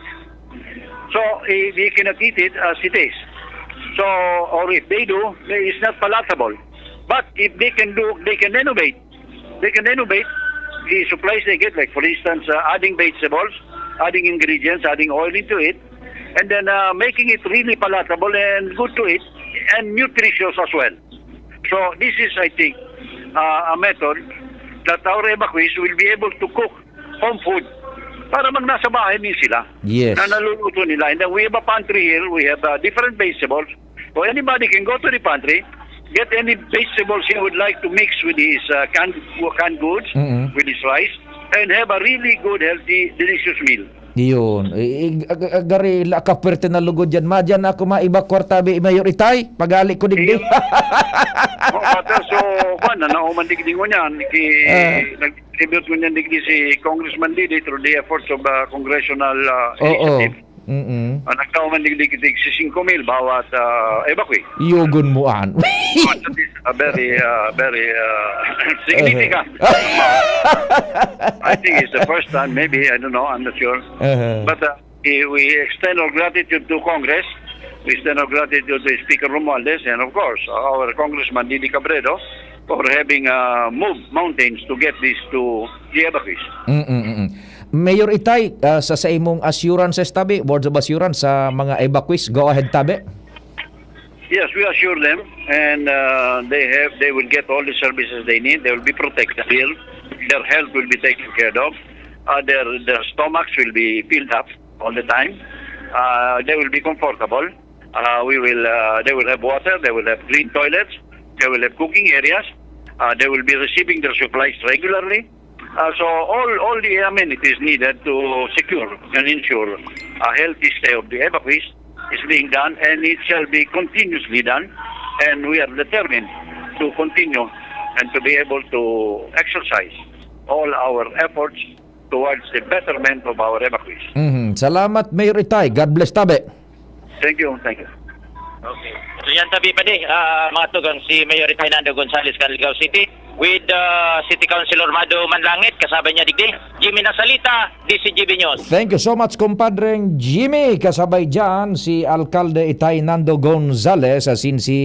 So they cannot eat it as it is. So, or if they do, it's not palatable. But if they can innovate. They can innovate the supplies they get, like for instance, adding vegetables, adding ingredients, adding oil into it, and then making it really palatable and good to eat and nutritious as well. So this is, I think, a method that our evacuees will be able to cook home food para nasa bahay din sila. Yes. Na naluluto nila. And then we have a pantry here. We have different vegetables. So anybody can go to the pantry, get any vegetables he would like to mix with his canned goods, with his rice, and have a really good, healthy, delicious meal. Yun. Gari, lakapwerte na lugod dyan. Madyan ako maiba kwartabi, Mayor Itay. Pagali ko digdig. So, nauman digdig mo niyan. Nag-tribute mo niyan digdig si Congressman Didi through the efforts of congressional initiative. Nagtauman digdig si 5,000 bawat evacuee. Yugon mo an. That is a very significant. I think it's the first time, maybe, I don't know, I'm not sure. But we extend our gratitude to Congress. We extend our gratitude to Speaker Romualdez and, of course, our Congressman Didi Cabredo for having moved mountains to get this to the evacuees. Mayor Itay, sa imong assurances tabi, words of assurance sa mga evacuees, go ahead tabi. Yes, we assure them, and they will get all the services they need. They will be protected here. Their health will be taken care of. Their stomachs will be filled up all the time. They will be comfortable. They will have water. They will have clean toilets. They will have cooking areas. They will be receiving their supplies regularly. So all the amenities needed to secure and ensure a healthy stay of the evacuees is being done, and it shall be continuously done. And we are determined to continue and to be able to exercise all our efforts towards the betterment of our evacuees. Salamat, Mayor Itay. God bless tabi. Thank you. Thank you. Okay. So yan tabi pa di, mga tugang si Mayor Fernando Gonzales, Canligao City, with City Councilor Mado Manlangit, kasabay niya digdi, Jimmy Nasalita, DCGB News. Thank you so much, compadreng Jimmy. Kasabay dyan si Alcalde Itay Nando Gonzales, asin si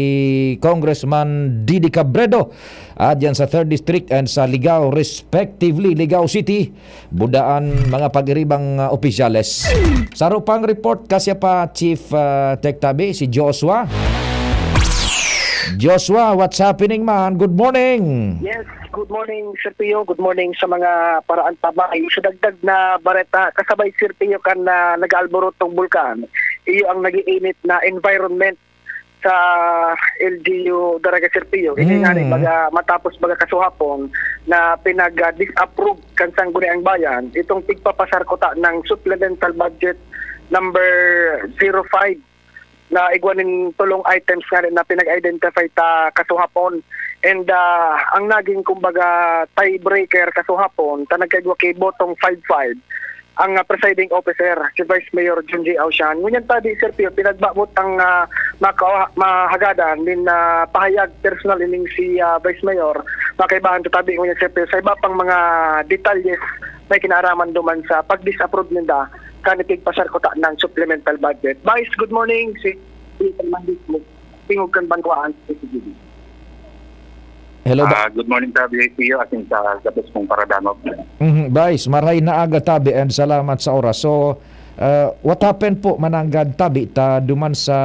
Congressman Didi Cabredo, dyan sa 3rd District and sa Ligao respectively, Ligao City, budaan mga pag-iribang opisyales. Saro pang report kasya pa Chief Tech Tabi, si Joshua. Joshua, what's happening, man? Good morning. Yes, good morning, Sir Pio. Good morning sa mga paraan tabay. Sa dagdag na bareta, kasabay, Sir Pio, kan na nag-alborot ng bulkan, iyo ang nag-iinit na environment sa LGU Daraga Serpio. Ini nga rin, baga, matapos baga kasuhapon na pinag-disapprove kan Sangguniang Bayan itong tigpapasar kota ng supplemental budget number 05 na igwanin tulong items nga rin na pinag-identify ta kasuhapon. And ang naging kumbaga tiebreaker kasuhapon, ta nagkaigwa kay botong 5-5 ang presiding officer, si Vice Mayor Junji Ausian. Ngunyan tadi, Sir Pio, pinagbabot ang mahagadan din na pahayag personal ining si Vice Mayor, makaibahan to tabi ngunyan, Sir Pio, sa iba pang mga detalles may kinaraman duman sa pag-disapprove nila kanitig pasar kota ng supplemental budget. Vice, good morning. Si Ethan Mandis mo, tingog kan banwaan sa CCTV. Hello, good morning tabi Pio, asin sa gabos kong Paradanog. Vice, maray na aga tabi and salamat sa oras. So, what happened po mananggad tabi ta duman sa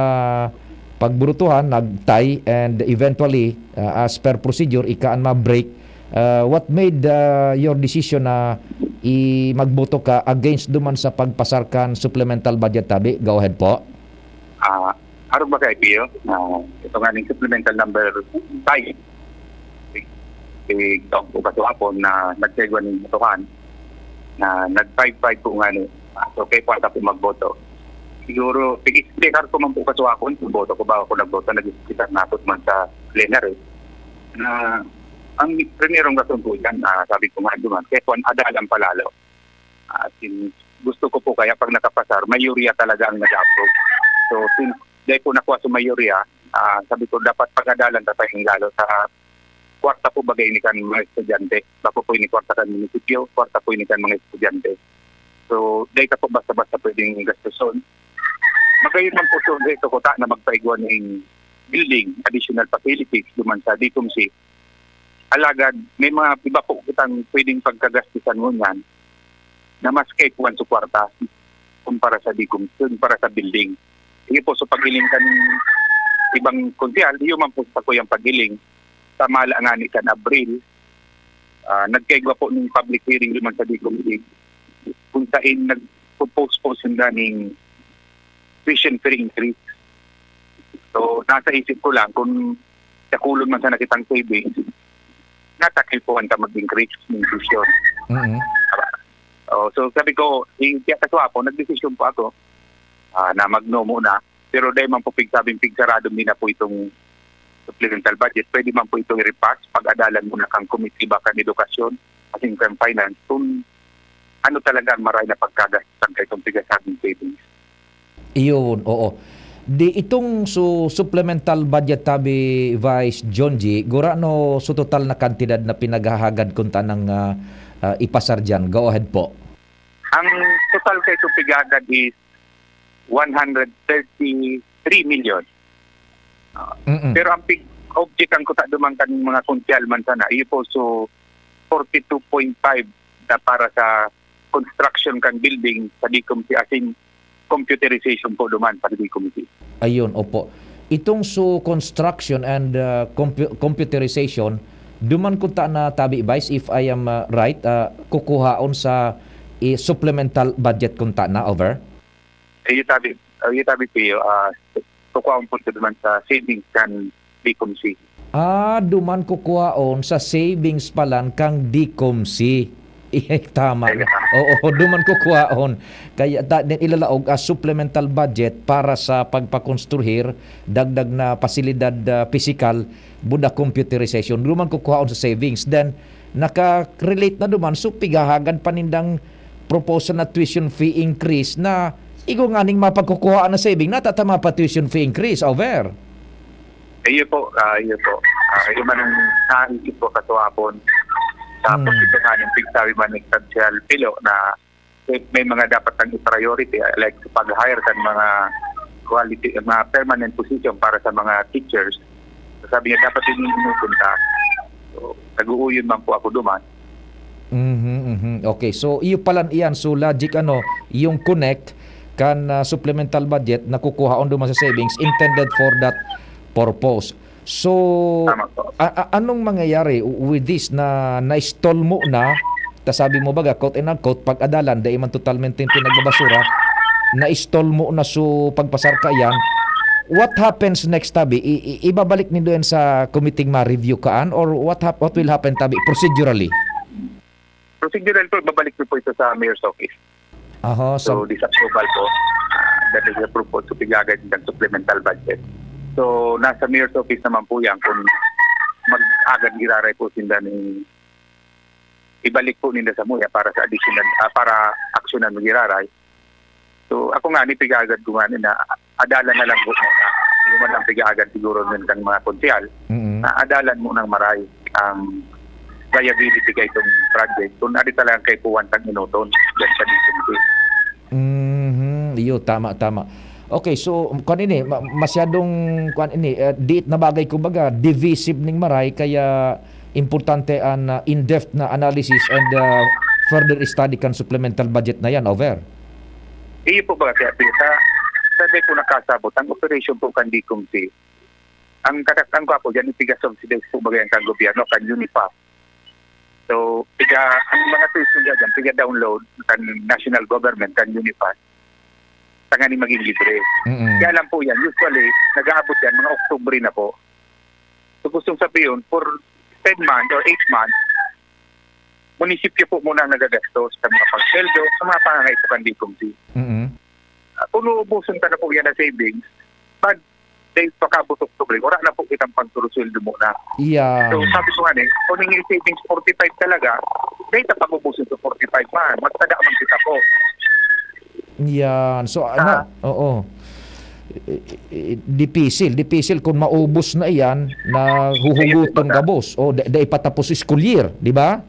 pagburutuhan, nagtay, and eventually, as per procedure, ikaan ma-break. What made your decision na magboto ka against duman sa pagpasarkan supplemental budget tabi? Go ahead po. Araw ba kay Pio? Ito nga ng supplemental number 5. Ito ko kasuhapon na nagsegwa ng motokan na nag-5-5 po nga ni. So kay Panta po magboto. Siguro, tigis-tikar ko man po kasuhapon, boto ko ba ako nagboto, nag-isikita na po man sa plenary. Na ang primerong rason po yan, sabi ko nga duman, kaya po adalang palalo. Gusto ko po kaya pag nakapasar, mayoriya talaga ang nag-approve. So since dahil po nakuha sa mayoriya, sabi ko dapat pag-adalan tatayong lalo sa kwarta po bagay ni kan mga estudyante. Bako po ini kwarta kan munisipyo, kwarta po ini kan mga estudyante. So, dahil ka po basta-basta pwedeng gastuson. Magayon man po ito kota na magpaigwan ng building, additional facilities duman sa DCOMC. Alagad, may mga iba po kitang pwedeng pagkagastusan ngunyan na mas kay kuwan sa kwarta kumpara sa DCOMC, kumpara sa building. Sige po, so pagiling kan ibang konsyal, iyo man po sa kuyang pagiling sa mala nga ni kan Abril, nagkaigwa po ng public hearing naman sa DCOMC kung saan nag-propose po sila ng tuition fee increase. So, nasa isip ko lang kung sakulon man sa nakitang savings, natakil po ang mag-increase ng tuition. So, sabi ko, kaya kaswa po, nag-decision po ako na mag-no muna. Pero dahil man po pigsabing pigsarado nila po itong supplemental budget, pwede man po itong i-repass pag-adalan muna kang committee ba kan edukasyon at income finance kung ano talaga ang maray na pagkagastusan kay itong pigasabing savings. Iyon, oo. Di itong supplemental budget tabi Vice John G, gura no so total na kantidad na pinaghahagad kunta ng ipasar dyan. Go ahead po. Ang total kay itong pigagad is 133 million. Pero ang big object ang kuta dumang kan mga konsyal man sana, iyo po so 42.5 na para sa construction kan building sa DCOMC as in computerization po duman para DCOMC. Ayun, opo. Itong construction and computerization, duman kunta na tabi Vice, if I am right, kukuhaon sa supplemental budget kunta na over? Iyo tabi Pio, kukuhaon po duman sa savings kan DCOMC. Duman kukuhaon sa savings palan kang DCOMC. Tama. Oo, duman kukuhaon. Kaya ilalaog as supplemental budget para sa pagpakonstruhir, dagdag na pasilidad physical, buda computerization. Duman kukuhaon sa savings. Then, naka-relate na duman, so pigahagan panindang proposal na tuition fee increase na igo nga ning mapagkukuhaan na saving, natatama pa tuition fee increase, over. Iyo po. Iyo man ang naisip ko katuapon. Tapos ito nga ng pigsabi man ng substantial pilo na may mga dapat ang priority like pag-hire kan mga quality, mga permanent position para sa mga teachers. So, sabi niya dapat yung inupunta. So, nag-uuyon man po ako duman. Okay, so iyo palan iyan. So logic yung connect kan supplemental budget na kukuhaon duman sa savings intended for that purpose. So, anong mangyayari with this na na-stall mo na, sabi mo baga, quote and unquote, pag-adalan, dahil man totalmente pinagbabasura, na-stall mo na so pagpasar ka yan, what happens next, Tabi? Ibabalik ni doon sa committee ma-review kaan, or what will happen, Tabi, procedurally? Procedural po, babalik po ito sa Mayor's Office. So, disapproval po. That is approved po to pigagad ng supplemental budget. So, nasa Mayor's Office naman po yan kung mag-agad iraray po sila ni ibalik po nila sa MUA para sa additional, para aksyonan mag-iraray. So, ako nga ni pigagad ko nga na adalan na lang po muna. Yung man lang pigagad siguro ng mga konsyal na adalan mo ng maray ang viability kay itong project. Kung adi talagang kay puwan tang inuton dyan sa DCMP. Iyo, tama. Okay, so kanini masyadong diit na bagay kumbaga divisive ning maray, kaya importante an in-depth na analysis and further study kan supplemental budget na yan. Over. Iyo po ba kaya sabi po nakasabot ang operation po kan DCMP. Ang katakang ko po dyan itiga subsidies po bagay ang kan gobyerno kan UNIFAP. So, ang mga tuition dyan, download kan national government, kan UNIFAS, tanganin maging libre. Kaya lang po yan, usually, nag-aabot yan, mga Oktubre na po. So, gustong sabihin, for 10 months or 8 months, munisipyo po muna ang nagagastos sa mga pag-seldo, sa mga pangangay sa Kandikumsi. Kung uubusin ka na po yan na savings, but dahil pakabot Oktubre, wala na po kitang pagturusweldo muna. Yeah. So sabi ko nga kung yung savings 45 talaga, dahil pag-ubusin to 45 man, magtada man kita po. Yan. So Dipisil kung maubos na iyan na huhuguton ka, boss. O da ipatapos school year, di ba?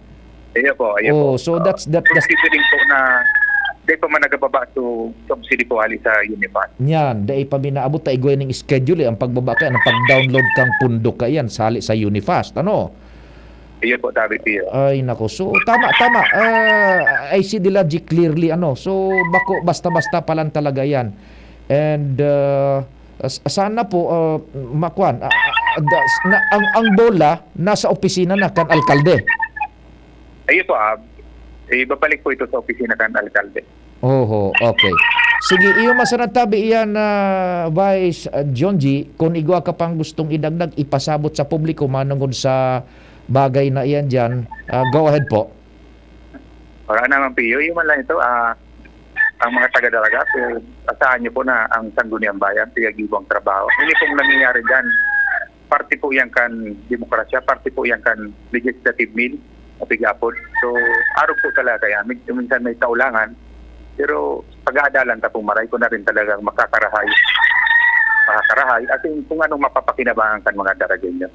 Ayun po. So that's considering po na di pa man nagababa to subsidy po ali sa UNIFAS. Yan, dahil pa binaabot ta igway ng schedule ang pagbaba kaya ng pag-download kang pundok kayan sali sa UNIFAS. Ano? Ayun po, David. Ay nako. So tama. I see the logic clearly. So basta-basta pa lang talaga yan. And sana po makuan ang bola nasa opisina na kan alkalde. Ayun po, babalik po ito sa opisina kan alkalde. Okay. Sige, iyo masanatabi iyan Vice John G. Kung igwa ka pang gustong idagdag, ipasabot sa publiko manungod sa bagay na iyan dyan, go ahead po. Wala naman piyo, yung man lang ito, ang mga taga-dalaga, asahan niyo po na ang Sangguniang Bayan, piyagibang trabaho. Hindi pong nangyayari dyan. Party po yan kan demokrasya, party po yan kan legislative meal, pigapod. So, araw po talaga yan. Minsan may kaulangan, pero pag-aadalan ta pong maray ko na rin talagang makakarahay at kung anong mapapakinabangan kan mga Daragenyo.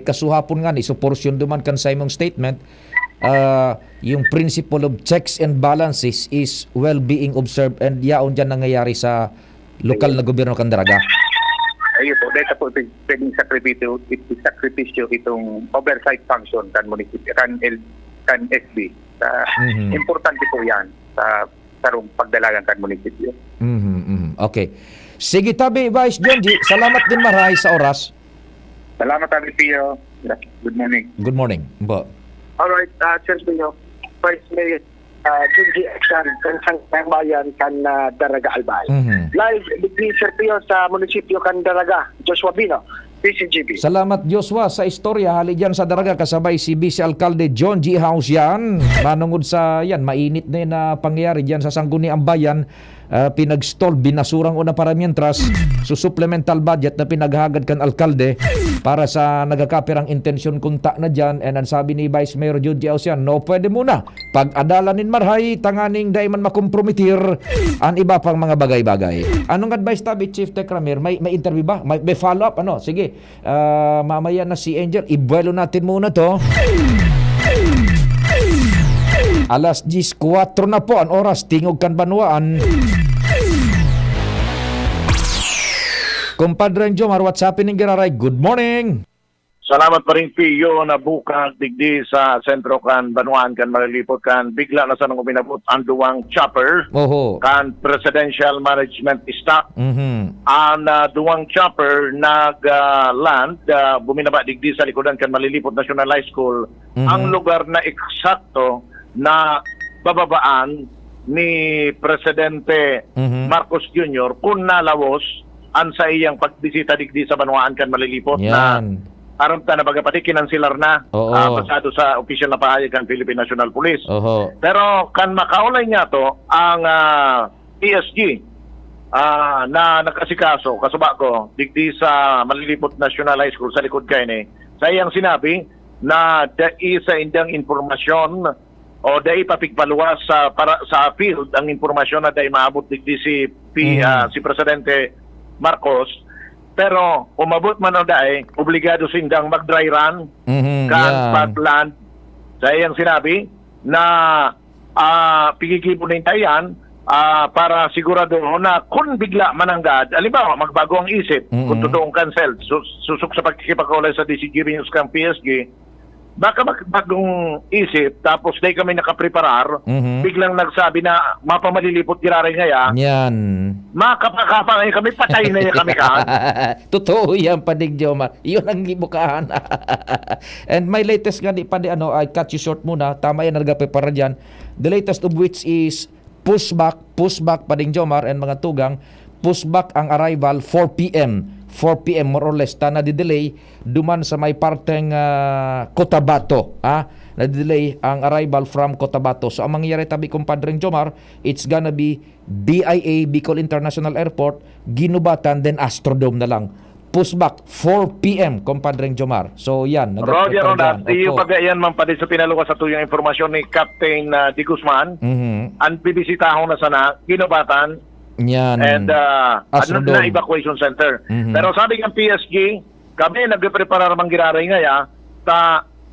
Kasuhapon nga ni, so portion duman kan sa imong statement, yung principle of checks and balances is well being observed and yaon dyan nangyayari sa lokal na gobyerno kan Daraga. Ayun po, dahil po pwedeng sakripisyo itong oversight function kan munisipyo, kan SB. Importante po yan sa pagdalagan kan munisipyo. Okay. Sige tabi, Vice John G. Salamat din maray sa oras. Salamat tabi, Pio. Good morning. Good morning. Alright, Sir Pio. Vice Mayor John G. Action, kansang bayan kan Daraga Albay. Live degree Sir Pio sa munisipyo kan Daraga, Joshua Bino, PCGB. Salamat Joshua sa istorya hali dyan sa Daraga kasabay si Vice Alcalde John G. House yan. Manungod sa yan, mainit na yun na pangyayari dyan sa Sangguniang Bayan. Pinag-stall, binasurang una para mientras so supplemental budget na pinaghagad kan alkalde para sa nagakapirang intensyon kunta na dyan. And ang sabi ni Vice Mayor John G. Ausian, no pwede muna pag-adalanin marhay tanganing dahi man makompromitir ang iba pang mga bagay-bagay. Anong advice tabi Chief Tekramir? May interview ba? May follow-up? Sige, mamaya na si Angel, ibuelo natin muna to. Alas 10:04 na po ang oras, tingog kan Banwaan. Kumpadre Jomar, what's happening Giraray? Good morning. Salamat pa rin Pio na bukas digdi sa sentro kan Banwaan kan malilipot kan bigla na sa nang uminabot ang duwang chopper kan presidential management staff. Ang duwang chopper nag-land buminaba digdi sa likodan kan malilipot National High School. Ang lugar na eksakto na bababaan ni Presidente Marcos Jr. kung nalawos ang sa iyang pagbisita digdi sa Banwaan kan malilipot na Yan. aram ta na baga pati kinansilar na Oo. pasado sa official na pahayag kan Philippine National Police. Oho. Pero kan makaulay niya to ang PSG na nakasikaso kasuba ko digdi sa Malilipot National High School sa likod kay ni sa iyang sinabi na dai sa indang informasyon o dai papigpaluwas sa para sa field ang informasyon na dai maabot digdi si si Presidente Marcos, pero umabot man o dai obligado sindang mag-dry run kan pagland sa iyang sinabi na pigigibon tayan para sigurado na kung bigla mananggad, alimbawa magbago ang isip kung totoong cancel, susok sa pagkikipag-ulay sa DCGB News Camp PSG, baka magbagong isip tapos dahil kami nakapreparar, biglang nagsabi na mapamalilipot giraray ngaya, Yan. makapakapa ngayon kami, patay na kami ka. Totoo yan, Padig Jomar. Iyon ang gibukahan. And my latest nga pa di I cut you short muna. Tama yan, nagapipara dyan. The latest of which is pushback, Pading Jomar and mga tugang, pushback ang arrival 4 p.m. 4 p.m. more or less, na delay duman sa may parteng Cotabato. Na-delay ang arrival from Cotabato. So, ang mangyayari tabi, kumpadring Jomar, it's gonna be BIA, Bicol International Airport, Ginubatan, then Astrodome na lang. Pushback, 4 p.m., kumpadring Jomar. So, yan. Roger, Ronald, iyo pagayan man pa din sa pinaluwas sa tuyong informasyon ni Captain Di Guzman, ang bibisitahon na sana, Ginubatan, yan. and na evacuation center. Pero sabi ng PSG, kami nagpreparar mang giraray ngaya,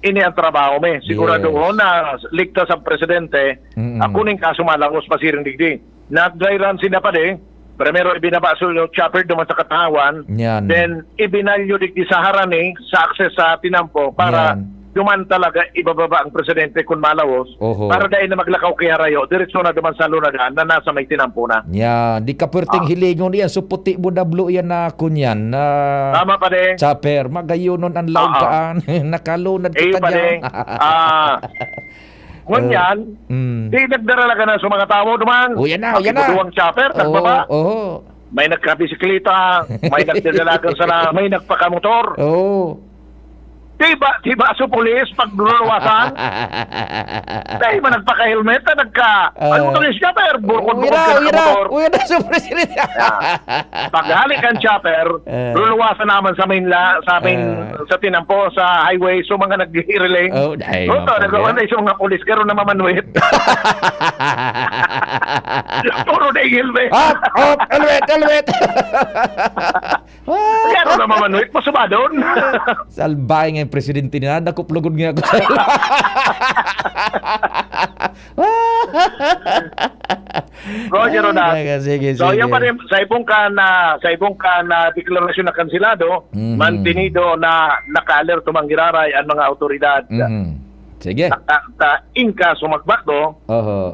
ini ang trabaho me. Sigurado na ligtas ang presidente, ako ning kaso malangos pasiring digdi. Nag-dry run sila pa din, primero ibinaba yung chopper duman sa Katawan, then ibinalyo digdi sa harani, sa access sa Tinampo, para duman talaga ibababa ang presidente kung malawos, para dahil na maglakaw kay Harayo, diretso na duman sa lunagan na nasa may Tinampo na. Yan, di ka pwerte hilingon yan, so puti mo dablo yan na kunyan. Tama pa din. Chopper, magayonon ang laog kaan, nakalunad kita dyan. Ngunyan, di nagdarala ka na sa mga tao duman. Yan na. Ang chopper, nagbaba. May nagkabisikleta, may nagdadalagan sana, may nagpakamotor. Diba sa pulis pag luluwasan? Dahil ba nagpaka-helmet na ano ito yung chopper? Burkod-burkod ka ng motor. Uy, na sa presidente. Paghalik ang chopper, luluwasan naman sa sa Tinampo, sa highway, so mga nag-relay. Nagawa na yung mga pulis, karoon na mamanuit. Puro na yung helmet. Helmet. Karoon na mamanuit, masama doon. Salbay nga yung presidente niya, nakuplugod nga ako sa Roger, Ronald. Sige. So, yan pa rin, sa ibong ka na deklarasyon na kansilado, mantinido na naka-alert manggiraray ang mga autoridad. Sige. Inka sumagbakdo,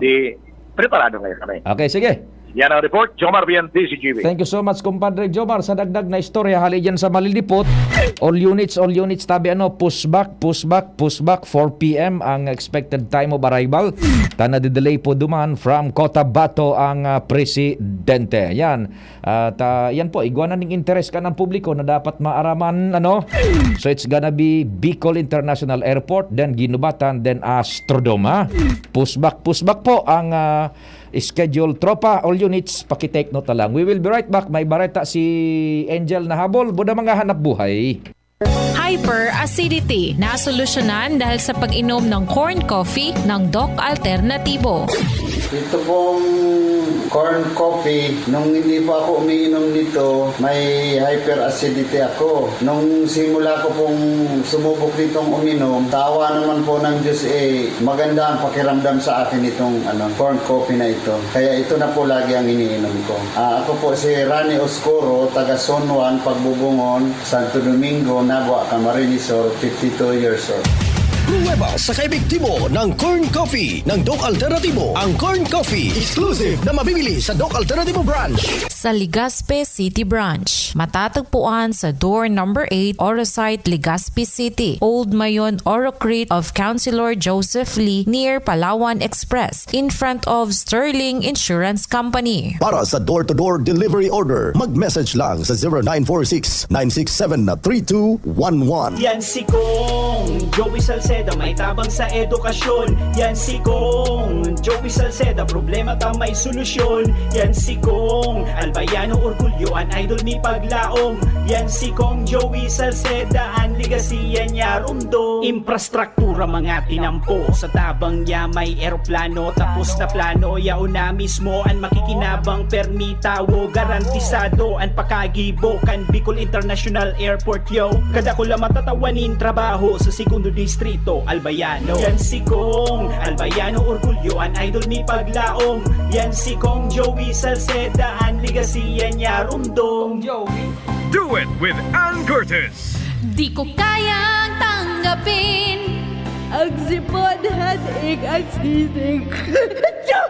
di preparado ngayon kami. Okay, sige. Yan ang report, Jomar Bien, DCGB. Thank you so much, Compadre Jomar. Sa dagdag na istorya, hali dyan sa Malilipot. All units, tabi pushback, 4 p.m. ang expected time of arrival. Na-delay po duman from Cotabato ang presidente. Yan. Yan po, iguanan ng interes ka ng publiko na dapat maaraman, So it's gonna be Bicol International Airport, then Ginubatan, then Astrodome, Pushback po ang schedule. Tropa, all units, pakitake note na lang. We will be right back. May bareta si Angel na habol. Buda mga hanap buhay. Hyperacidity na solusyonan dahil sa pag-inom ng corn coffee ng Doc Alternativo. Ito pong corn coffee, nung hindi pa ako umiinom nito, may hyperacidity ako. Nung simula ko pong sumubok nitong uminom, tawa naman po ng Diyos, maganda ang pakiramdam sa akin itong corn coffee na ito. Kaya ito na po lagi ang iniinom ko. Ako po si Rani Oscuro, taga Son Juan, Pagbubungon, Santo Domingo, Nabua, Camarines Sur, 52 years old. Pruweba sa kaebektibo ng Corn Coffee ng Doc Alternativo. Ang Corn Coffee, exclusive na mabibili sa Doc Alternativo Branch. Sa Legazpi City Branch. Matatagpuan sa door number 8, Orosite, Legazpi City, Old Mayon, Orocrete of Councilor Joseph Lee near Palawan Express in front of Sterling Insurance Company. Para sa door-to-door delivery order, mag-message lang sa 0946-967-3211. Yan si Kong Joey Salceda, may tabang sa edukasyon. Yan si Kong Joey Salceda, problema ta may solusyon. Yan si Kong Albayano, orgulyo an idol ni paglaom. Yan si Kong Joey Salceda, ang ligasiya niya rundo. Infrastruktura mga tinampo, sa tabang niya may eroplano. Tapos na plano, yauna mismo ang makikinabang permitawo. Garantisado ang pakagibo kan Bicol International Airport yo. Kada ko lang matatawanin trabaho sa segundo distrito Albayano. Yan si Kong Albayano, orgulyo an idol ni paglaom. Yan si Kong Joey Salceda, ang ligasiya niya rundong. Do it with Ann Curtis. Di ko kayang tanggapin ang sipon, headache at sneezing.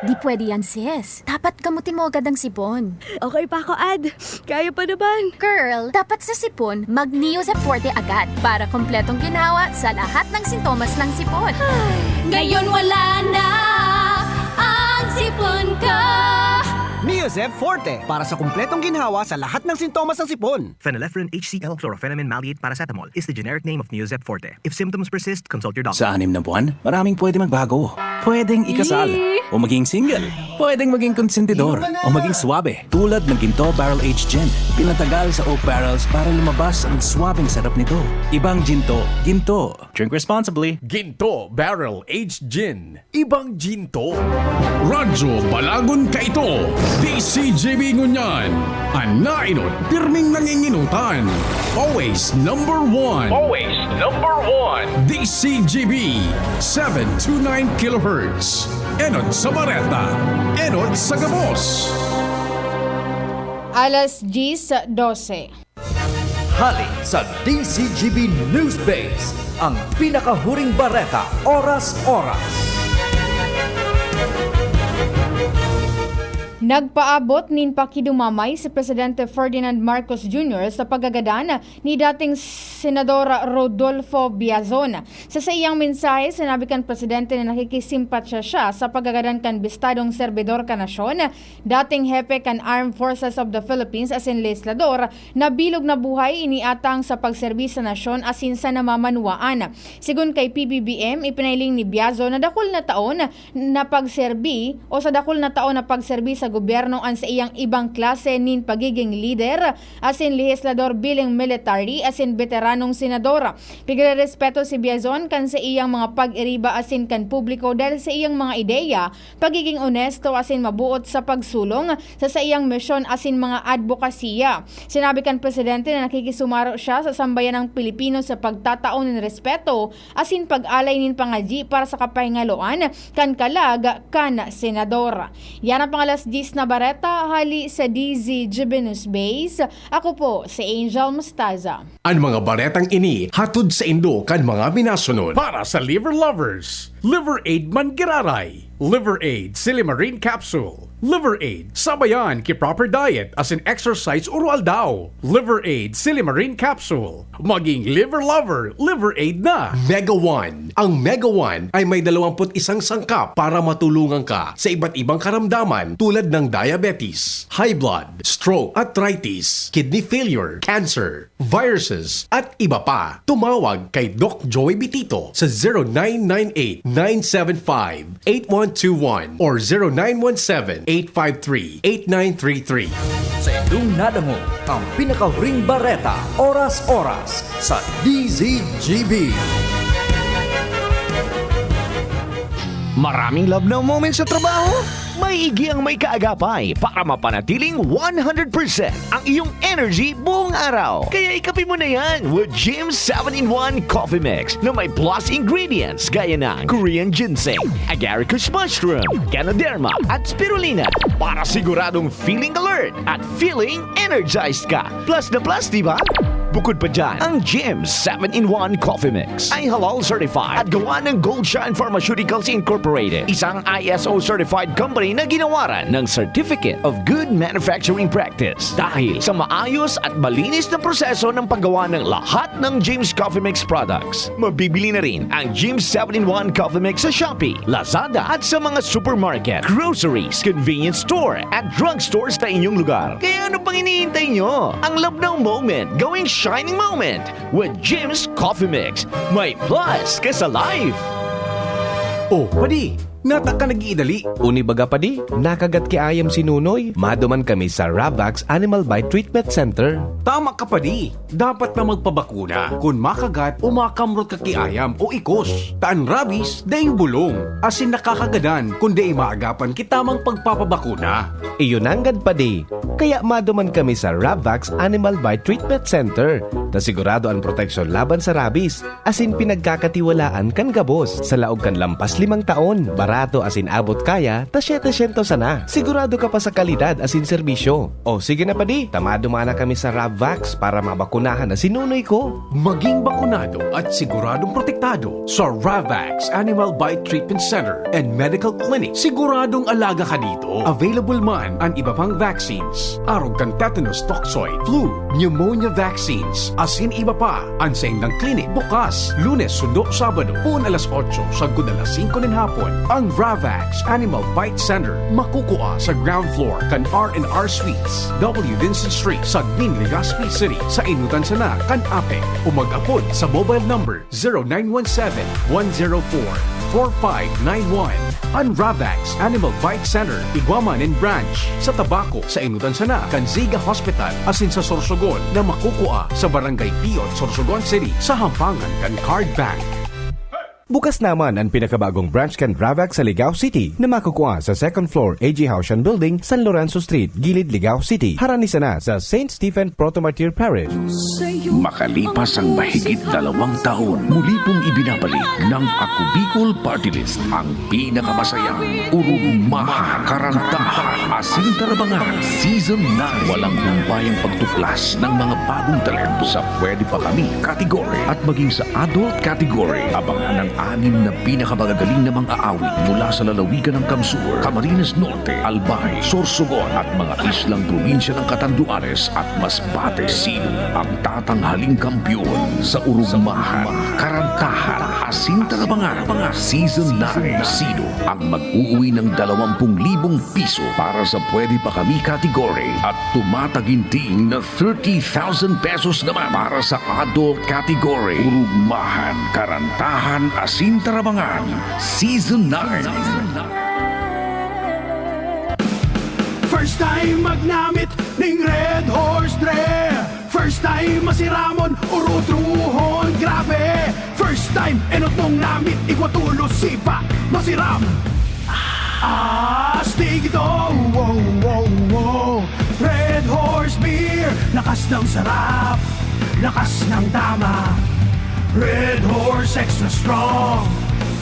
Di pwede yan, sis. Dapat gamutin mo agad ang sipon. Okay pa ako, Ad. Kaya pa naman. Girl, dapat sa sipon, mag-Neosep Forte agad para kompletong ginawa sa lahat ng sintomas ng sipon. Ngayon wala na ang sipon ko. Neosep Forte para sa kumpletong ginhawa sa lahat ng sintomas ng sipon. Phenylephrine HCl Chlorpheniramine Maleate Paracetamol is the generic name of Neosep Forte. If symptoms persist, consult your doctor. Sa 6 na buwan, maraming pwede magbago. Pwedeng ikasal, o maging single. Pwedeng maging konsentidor, o maging swabe. Tulad ng Ginto Barrel Aged Gin. Pinatagal sa oak barrels para lumabas ang swabing sarap nito. Ibang ginto, ginto. Drink responsibly. Ginto Barrel Aged Gin. Ibang ginto. Radyo Balagon ka ito. DCGB Ngunyan. Ang nainot, pirming nanginginutan. Always number one. Always number one. DCGB 729 kHz. Enot sa Bareta. Enot sa Gabos. Alas 10:12. Hali sa DCGB News Base, ang pinakahuring bareta oras-oras. Nagpaabot nin pakidumamay si Presidente Ferdinand Marcos Jr. sa pagagadan ni dating Senadora Rodolfo Biazon. Sa iyang mensahe, sinabi kan Presidente na nakikisimpatsya siya sa pagagadan kan bistadong serbidor ka nasyon, dating hepe kan Armed Forces of the Philippines asin legislador, na bilog na buhay iniatang sa pagserbis sa nasyon asin sa namamanwaan. Sigun kay PBBM, ipinailing ni Biazon na dakol na taon na pagserbi o sa dakol na taon na pagserbi sa gobyerno ang sa iyang ibang klase nin pagiging leader asin legislador bilang military asin veteranong senadora. Pigre-respeto si Biazon kan sa iyang mga pag-iriba asin kan publiko dahil sa iyang mga ideya, pagiging onesto asin mabuot sa pagsulong sa iyang misyon asin mga advokasya. Sinabi kan Presidente na nakikisumaro siya sa sambayan ng Pilipino sa pagtataon ng respeto asin pag-alay nin pangadji para sa kapahingaloan kan kalag kan senadora. Yan ang pangalas na bareta, hali sa DZGB News Base. Ako po si Angel Mustaza. Ang mga baretang ini hatod sa Indo kan mga minasunod para sa liver lovers. Liver Aid Mangiraray, Liver Aid Silimarin Capsule, Liver Aid sabayan ki proper diet as in exercise urual daw. Liver Aid Silimarin Capsule. Maging liver lover, Liver Aid na. Mega One. Ang Mega One ay may 21 sangkap para matulungan ka sa iba't ibang karamdaman tulad ng diabetes, high blood, stroke, arthritis, kidney failure, cancer, viruses, at iba pa. Tumawag kay Doc Joey Bitito sa 0998-975-8121 or 0917-853-8933. Sa inyong nadamo, ang pinakahuring bareta oras-oras sa DZGB. Maraming love now moments sa trabaho? Maigi ang may kaagapay para mapanatiling 100% ang iyong energy buong araw. Kaya ikapin mo na yan with Jim's 7-in-1 Coffee Mix na may plus ingredients gaya ng Korean ginseng, agaricus mushroom, Ganoderma at spirulina para siguradong feeling alert at feeling energized ka. Plus na plus, diba? Bukod pa dyan, ang Jim's 7-in-1 Coffee Mix ay halal certified at gawa ng Goldshine Pharmaceuticals Incorporated, isang ISO certified company na ginawaran ng Certificate of Good Manufacturing Practice. Dahil sa maayos at malinis na proseso ng paggawa ng lahat ng Jim's Coffee Mix products, mabibili na rin ang Jim's 7-in-1 Coffee Mix sa Shopee, Lazada at sa mga supermarket, groceries, convenience store at drugstores sa inyong lugar. Kaya ano pang hinihintay nyo? Ang love ng moment, gawing shining moment with Jim's Coffee Mix. May plus ka sa life! Oh, padi, nata ka nag-iidali. Uni baga pa di, nakagat ki ayam si Nunoy. Maduman kami sa Ravax Animal Bite Treatment Center. Tama ka padi, dapat na magpabakuna kung makagat o makamrot ka kiayam o ikos. Taan rabies, daing bulong. Asin nakakagadan kung di maagapan kitamang pagpapabakuna. Iyon anggad pa di. Kaya maduman kami sa Ravax Animal Bite Treatment Center. Na sigurado ang proteksyon laban sa rabies. Asin pinagkakatiwalaan kan gabos. Sa laog kan lampas 5 taon. Barato asin abot kaya, ta 700 sana. Sigurado ka pa sa kalidad asin serbisyo. O sige na pa di, tamadumana kami sa Ravax para mabakunahan na sinunoy ko. Maging bakunado at siguradong protektado sa Ravax Animal Bite Treatment Center and Medical Clinic. Siguradong alaga ka dito. Available man ang iba pang vaccines. Arog kang tetanus toxoid, flu, pneumonia vaccines, asin iba pa. Ang saindang clinic bukas, Lunes, Sundo, Sabado, pun alas 8, sagud alas 5 ng hapon. Ang Ravax Animal Bite Center makukuha sa ground floor kan R&R Suites, W. Vincent Street, Sagbin, Legazpi City. Sa inutan sana kan Ape o mag-apod sa mobile number 0917-104-4591. Ang Ravax Animal Bite Center, Iguaman and Branch. Sa Tabaco, sa inutan sana kan Ziga Hospital, asin sa Sorsogon na makukuha sa Barangay Piot, Sorsogon City, sa Hampangan kan Card Bank. Bukas naman ang pinakabagong branch kan Ravax sa Ligao City na makukuha sa second floor AG Haushan Building, San Lorenzo Street, Gilid, Ligao City. Haranisa na sa St. Stephen Proto-Martyr Parish. Makalipas ang mahigit 2 taon, muli pong ibinabalik ng Ako Bicol Party List ang pinakamasayang urugmahan, karantahan, asin tarabangan, Season 9. Walang humpayang pagtuklas ng mga bagong talento sa Pwede Pa Kami category at maging sa adult category. Abangan ng 6 na pinakamagagaling na mga aawit mula sa lalawigan ng Kamsur, Camarines Norte, Albay, Sorsogon at mga islang probinsya ng Catanduanes at Masbate. Sino ang tatanghaling kampyon sa urugmahan, karantahan, asin tarabangan, Season 9? Sino ang mag-uuwi ng 20,000 piso para sa Pwede Pa Kami category at tumataginting na 30,000 pesos naman para sa adult category? Urugmahan, karantahan, asin tarabangan, Season 9. First time magnamit ning Red Horse Dre. First time masiramon urutruhon grabe. First time enot mong namit igwatulo sipa masiram. Astig ito, wow, wow, wow. Red Horse Beer, lakas ng sarap, lakas ng tama. Red Horse Extra Strong,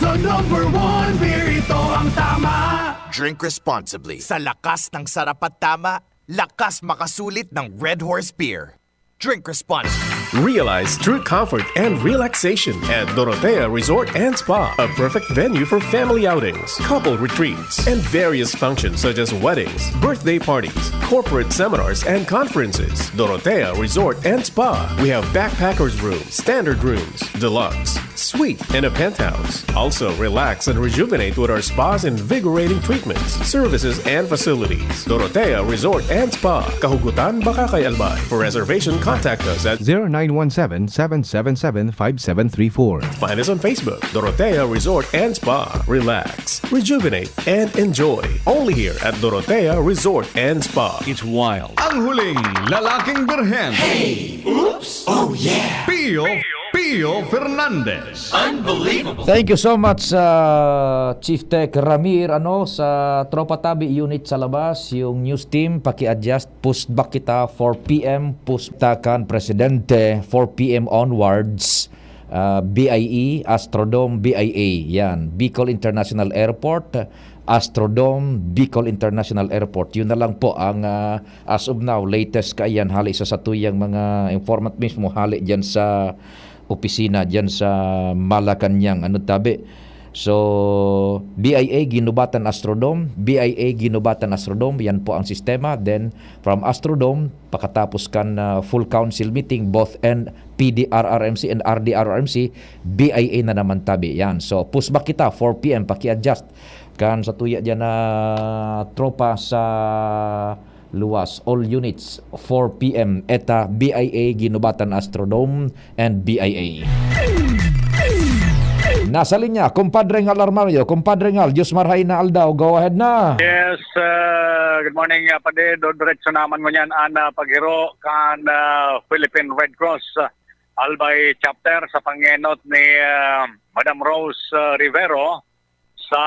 the #1 beer, ito ang tama. Drink responsibly. Sa lakas ng sarap at tama, lakas makasulit ng Red Horse Beer. Drink responsibly. Realize true comfort and relaxation at Dorotea Resort and Spa, a perfect venue for family outings, couple retreats, and various functions such as weddings, birthday parties, corporate seminars, and conferences. Dorotea Resort and Spa. We have backpackers rooms, standard rooms, deluxe, suite, and a penthouse. Also, relax and rejuvenate with our spas and invigorating treatments, services, and facilities. Dorotea Resort and Spa, Kahugutan, Bakakay, Albay. For reservation, contact us at 0917-777-5734. Find us on Facebook, Dorotea Resort and Spa. Relax, rejuvenate, and enjoy. Only here at Dorotea Resort and Spa. It's wild. Ang huling lalaking birhen. Hey! Oops! Oh yeah! Pio Fernandez. Unbelievable! Thank you so much Chief Tech Ramir sa Tropa Tabi unit sa labas, yung news team paki-adjust, push back kita 4 PM, push takan presidente 4 PM onwards. BIE Astrodome BIA yan, Bicol International Airport Astrodome, Bicol International Airport. Yun na lang po ang as of now, latest kaayan hali sa satuyang mga informant mismo hali dyan sa opisina, dyan sa Malacanang. Ano tabi? So, BIA ginubatan Astrodome, BIA ginubatan Astrodome, yan po ang sistema. Then, from Astrodome, pakatapos kan full council meeting, both PDRRMC and RDRRMC, BIA na naman tabi. Yan. So, pusbak kita, 4 p.m., paki-adjust. Kan sa tuya dyan na tropa sa luwas, all units, 4 p.m. Eta, BIA ginubatan Astrodome and BIA. Nasa linya, Kumpadre Ngal Armario. Kumpadre Ngal, Diyos marhay na aldaw. Go ahead na. Yes, good morning, Pade. Diretso naman mo yan ang paghiro kan Philippine Red Cross Albay Chapter sa pangenot ni Madam Rose Rivero sa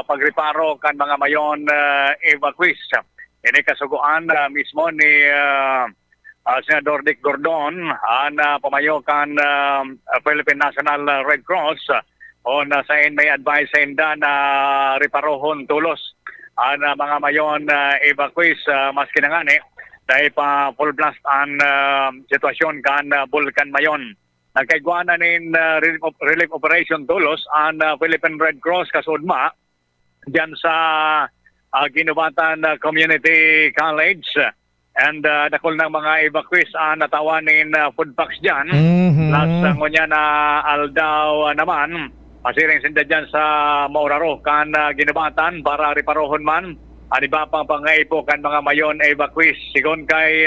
pagriparo kan mga mayon evacuees. Ini kasuguan mismo ni Senador Dick Gordon ang pamayo kan Philippine National Red Cross on sa may advice sa inda na riparohon tulos ang mga mayon evacuees maski na ngani dahil pa full blast ang sitwasyon kan Bulkan Mayon. Nagkaigwana nin relief operation tulos ang Philippine Red Cross kasudma diyan sa Ginubatan Community College. And dakol ng mga evacuees natawanin food packs dyan. Last ngunya na aldaw naman, pasiring sinda dyan sa Mauraro kan ginabatan para riparohon man. Iba pang pangaipo kan mga mayon evacuees. Sigon kay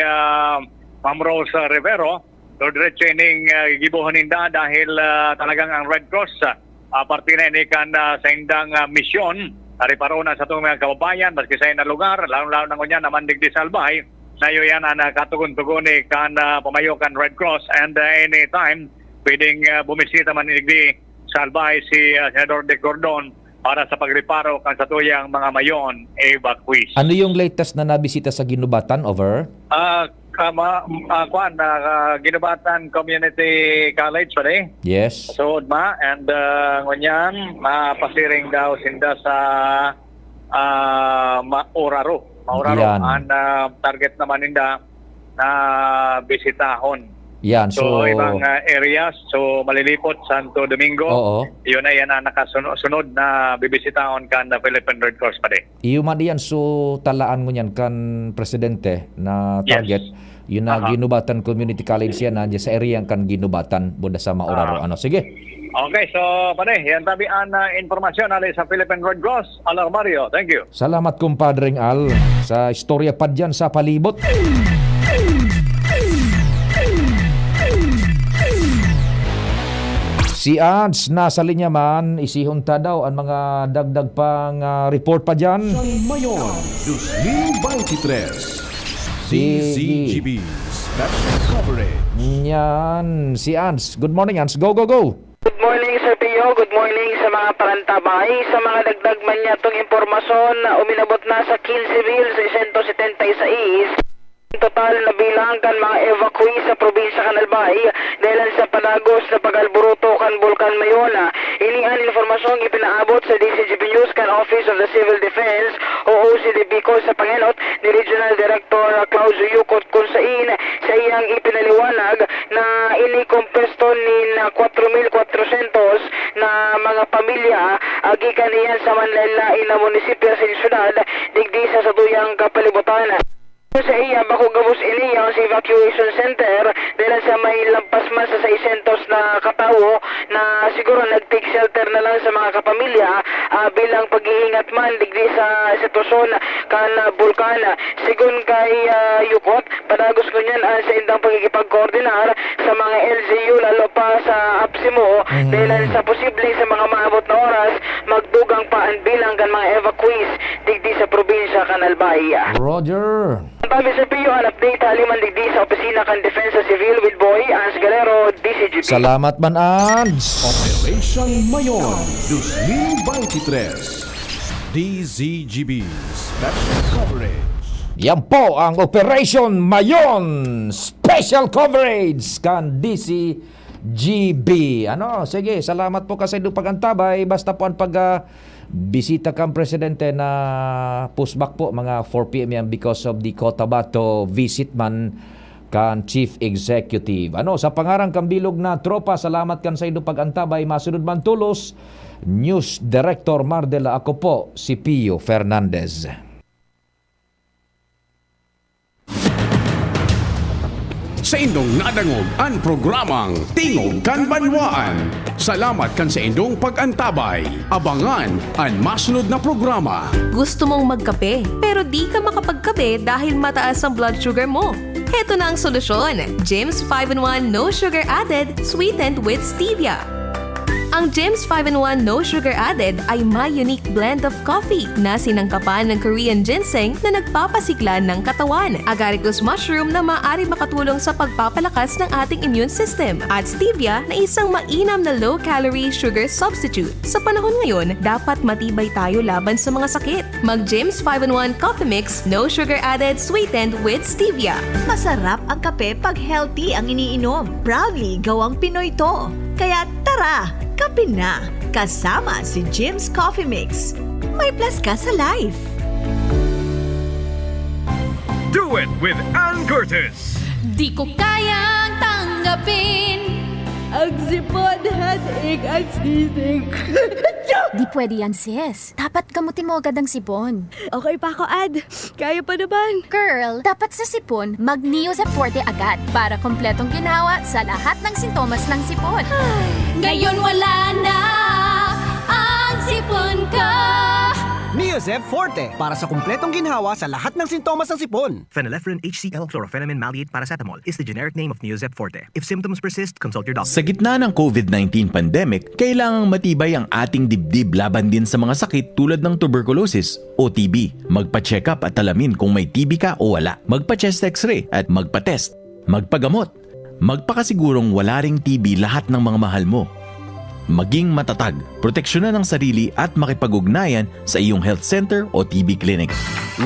Ma'am Rose Rivero, diretso ining gibuhon ninda dahil talagang ang Red Cross parte na ini kan sa indang misyon. Riparohon sa itong mga kababayan, maski sa na lugar, lalo-lalo na ngunya naman digdi sa Albay. Nayo yan ang katugon-tugon kan pamayo kan Red Cross and anytime pwedeng bumisita man digdi sa Albay si Senador Dick Gordon para sa pagriparo kan sa tuyang mga mayon evacuees. Ano yung latest na nabisita sa Ginubatan? Over? Ginubatan Community College pa rin. Yes. So, and ngunyan, pasiring daw sinda sa Mauraro. Ang target naman ninda na bisitahon. Yan. So ibang areas, so malilipot Santo Domingo. Oo. Yun na yan na nakasunod na bibisitahon kan na Philippine Red Cross pa din. Iyo man diyan so talaan mo yan kan presidente na target. Yes. Yun na Ginubatan Community College yan na sa area kan Ginubatan buda sa Mauraro. Sige. Okay, so pare, yan tabi ang informasyon ali sa Philippine Red Cross, Alarmario. Thank you. Salamat kumpadreng Al sa istorya pa dyan sa palibot. Si Ads nasa linya man, isihunta daw ang mga dagdag pang report pa dyan. Mayon 2023 DZGB Special Coverage. Yan, si Ads. Good morning, Ads. Go, go, go. Good morning, Sir Pio. Good morning sa mga parantabay. Sa mga dagdag man niya itong impormasyon na uminabot na sa 15,676. Total na bilang kan mga evacuees sa probinsya kan Albay dahil sa palagos na pagalburuto kan Bulkan Mayon. Ini ang informasyong ipinaabot sa DCGB News kan Office of the Civil Defense o OCD Bicol sa pangenot ni Regional Director Claudio Yukot kung sain sa iyang ipinaliwanag na inikompresto ni 4,400 na mga pamilya gikan niyan sa manlain na munisipyo sa syudad digdi sa satuyang kapalibutan. Sa iya, bako gabos ini ang evacuation center dahil sa may lampas man sa 600 na katawo na siguro nag-take shelter na lang sa mga kapamilya bilang pag-iingat man digdi sa sitwasyon kan Bulkan. Sigun kay Yukot, padagos ko niyan sa indang pagkikipag-koordinar sa mga LGU lalo pa sa APSIMO dahil sa posibleng sa mga maabot na oras magdugang pa ang bilang kan mga evacuees digdi sa probinsya kan Albay. Roger. Bago sa PIO, ang update haliman digdi sa opisina kan Defensa Civil with Boy Ans Galero, DCGP. Salamat man, Ans. Operation Mayon 2023 DZGB Special Coverage. Yan po ang Operation Mayon Special Coverage kan DCGB. Sige, salamat po kasi do pagantabay. Basta po ang Bisita kang presidente na pushback po mga 4 p.m. yan because of the Cotabato visit man kan Chief Executive. Sa pangarang kambilog na tropa, salamat kan sa inyong pag-antabay. Masunod man tulos, News Director Mardela. Ako po si Pio Fernandez. Sa indong nadangog ang programang Tingog kan Banwaan. Salamat kan sa indong pag-antabay. Abangan ang masunod na programa. Gusto mong magkape pero di ka makapagkape dahil mataas ang blood sugar mo? Heto na ang solusyon. Jims 5-in-1 No Sugar Added, sweetened with stevia. Ang Jims 5-in-1 No Sugar Added ay may unique blend of coffee na sinangkapan ng Korean ginseng na nagpapasigla ng katawan, agaricus mushroom na maaari makatulong sa pagpapalakas ng ating immune system, at stevia na isang mainam na low-calorie sugar substitute. Sa panahon ngayon, dapat matibay tayo laban sa mga sakit. Mag Jims 5-in-1 Coffee Mix No Sugar Added, sweetened with stevia. Masarap ang kape pag healthy ang iniinom. Proudly gawang Pinoy to. Kaya tara, kape na! Kasama si Jim's Coffee Mix. May plus ka sa life. Do it with Ann Curtis. Di ko kayang tanggapin ang sipon at ang sisig. Di pwede yan, sis. Dapat gamutin mo agad ang sipon. Okay pa ako, Ad. Kaya pa naman. Girl, dapat sa sipon, mag-Neosep Forte agad para kompletong ginawa sa lahat ng sintomas ng sipon. Ngayon wala na ang sipon ko. Neosep Forte para sa kumpletong ginhawa sa lahat ng sintomas ng sipon. Phenylephrine HCl chlorpheniramine maleate paracetamol is the generic name of Neosep Forte. If symptoms persist, consult your doctor. Sa gitna ng COVID-19 pandemic, kailangang matibay ang ating dibdib laban din sa mga sakit tulad ng tuberculosis o TB. Magpa-check up at alamin kung may TB ka o wala. Magpa-chest x-ray at magpa-test. Magpagamot. Magpakasigurong wala ring TB lahat ng mga mahal mo. Maging matatag, proteksyonan ang sarili at makipag-ugnayan sa iyong health center o TB clinic.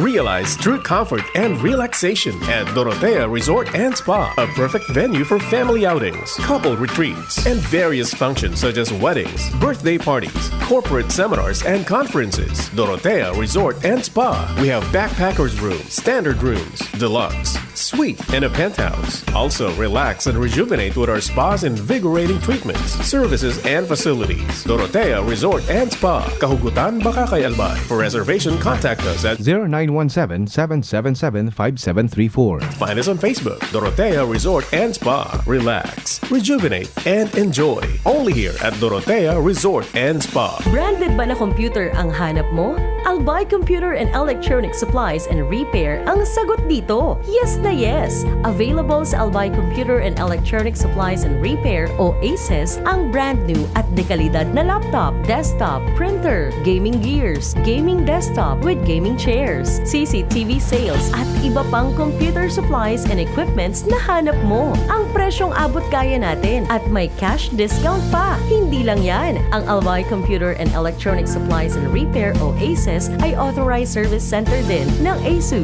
Realize true comfort and relaxation at Dorotea Resort and Spa, a perfect venue for family outings, couple retreats, and various functions such as weddings, birthday parties, corporate seminars, and conferences. Dorotea Resort and Spa. We have backpackers rooms, standard rooms, deluxe, suite, and a penthouse. Also, relax and rejuvenate with our spa's invigorating treatments, services, and facilities. Dorotea Resort and Spa. Kahugutan, Bakakay, Albay. For reservation, contact us at 0917-777-5734. Find us on Facebook, Dorotea Resort and Spa. Relax, rejuvenate, and enjoy. Only here at Dorotea Resort and Spa. Branded ba na computer ang hanap mo? Albay Computer and Electronic Supplies and Repair ang sagot dito. Yes na yes! Available sa Albay Computer and Electronic Supplies and Repair o ACES ang brand new at dekalidad na laptop, desktop, printer, gaming gears, gaming desktop with gaming chairs, CCTV sales at iba pang computer supplies and equipments na hanap mo. Ang presyong abot kaya natin at may cash discount pa. Hindi lang yan. Ang Albay Computer and Electronic Supplies and Repair o ACES ay authorized service center din ng ASUS.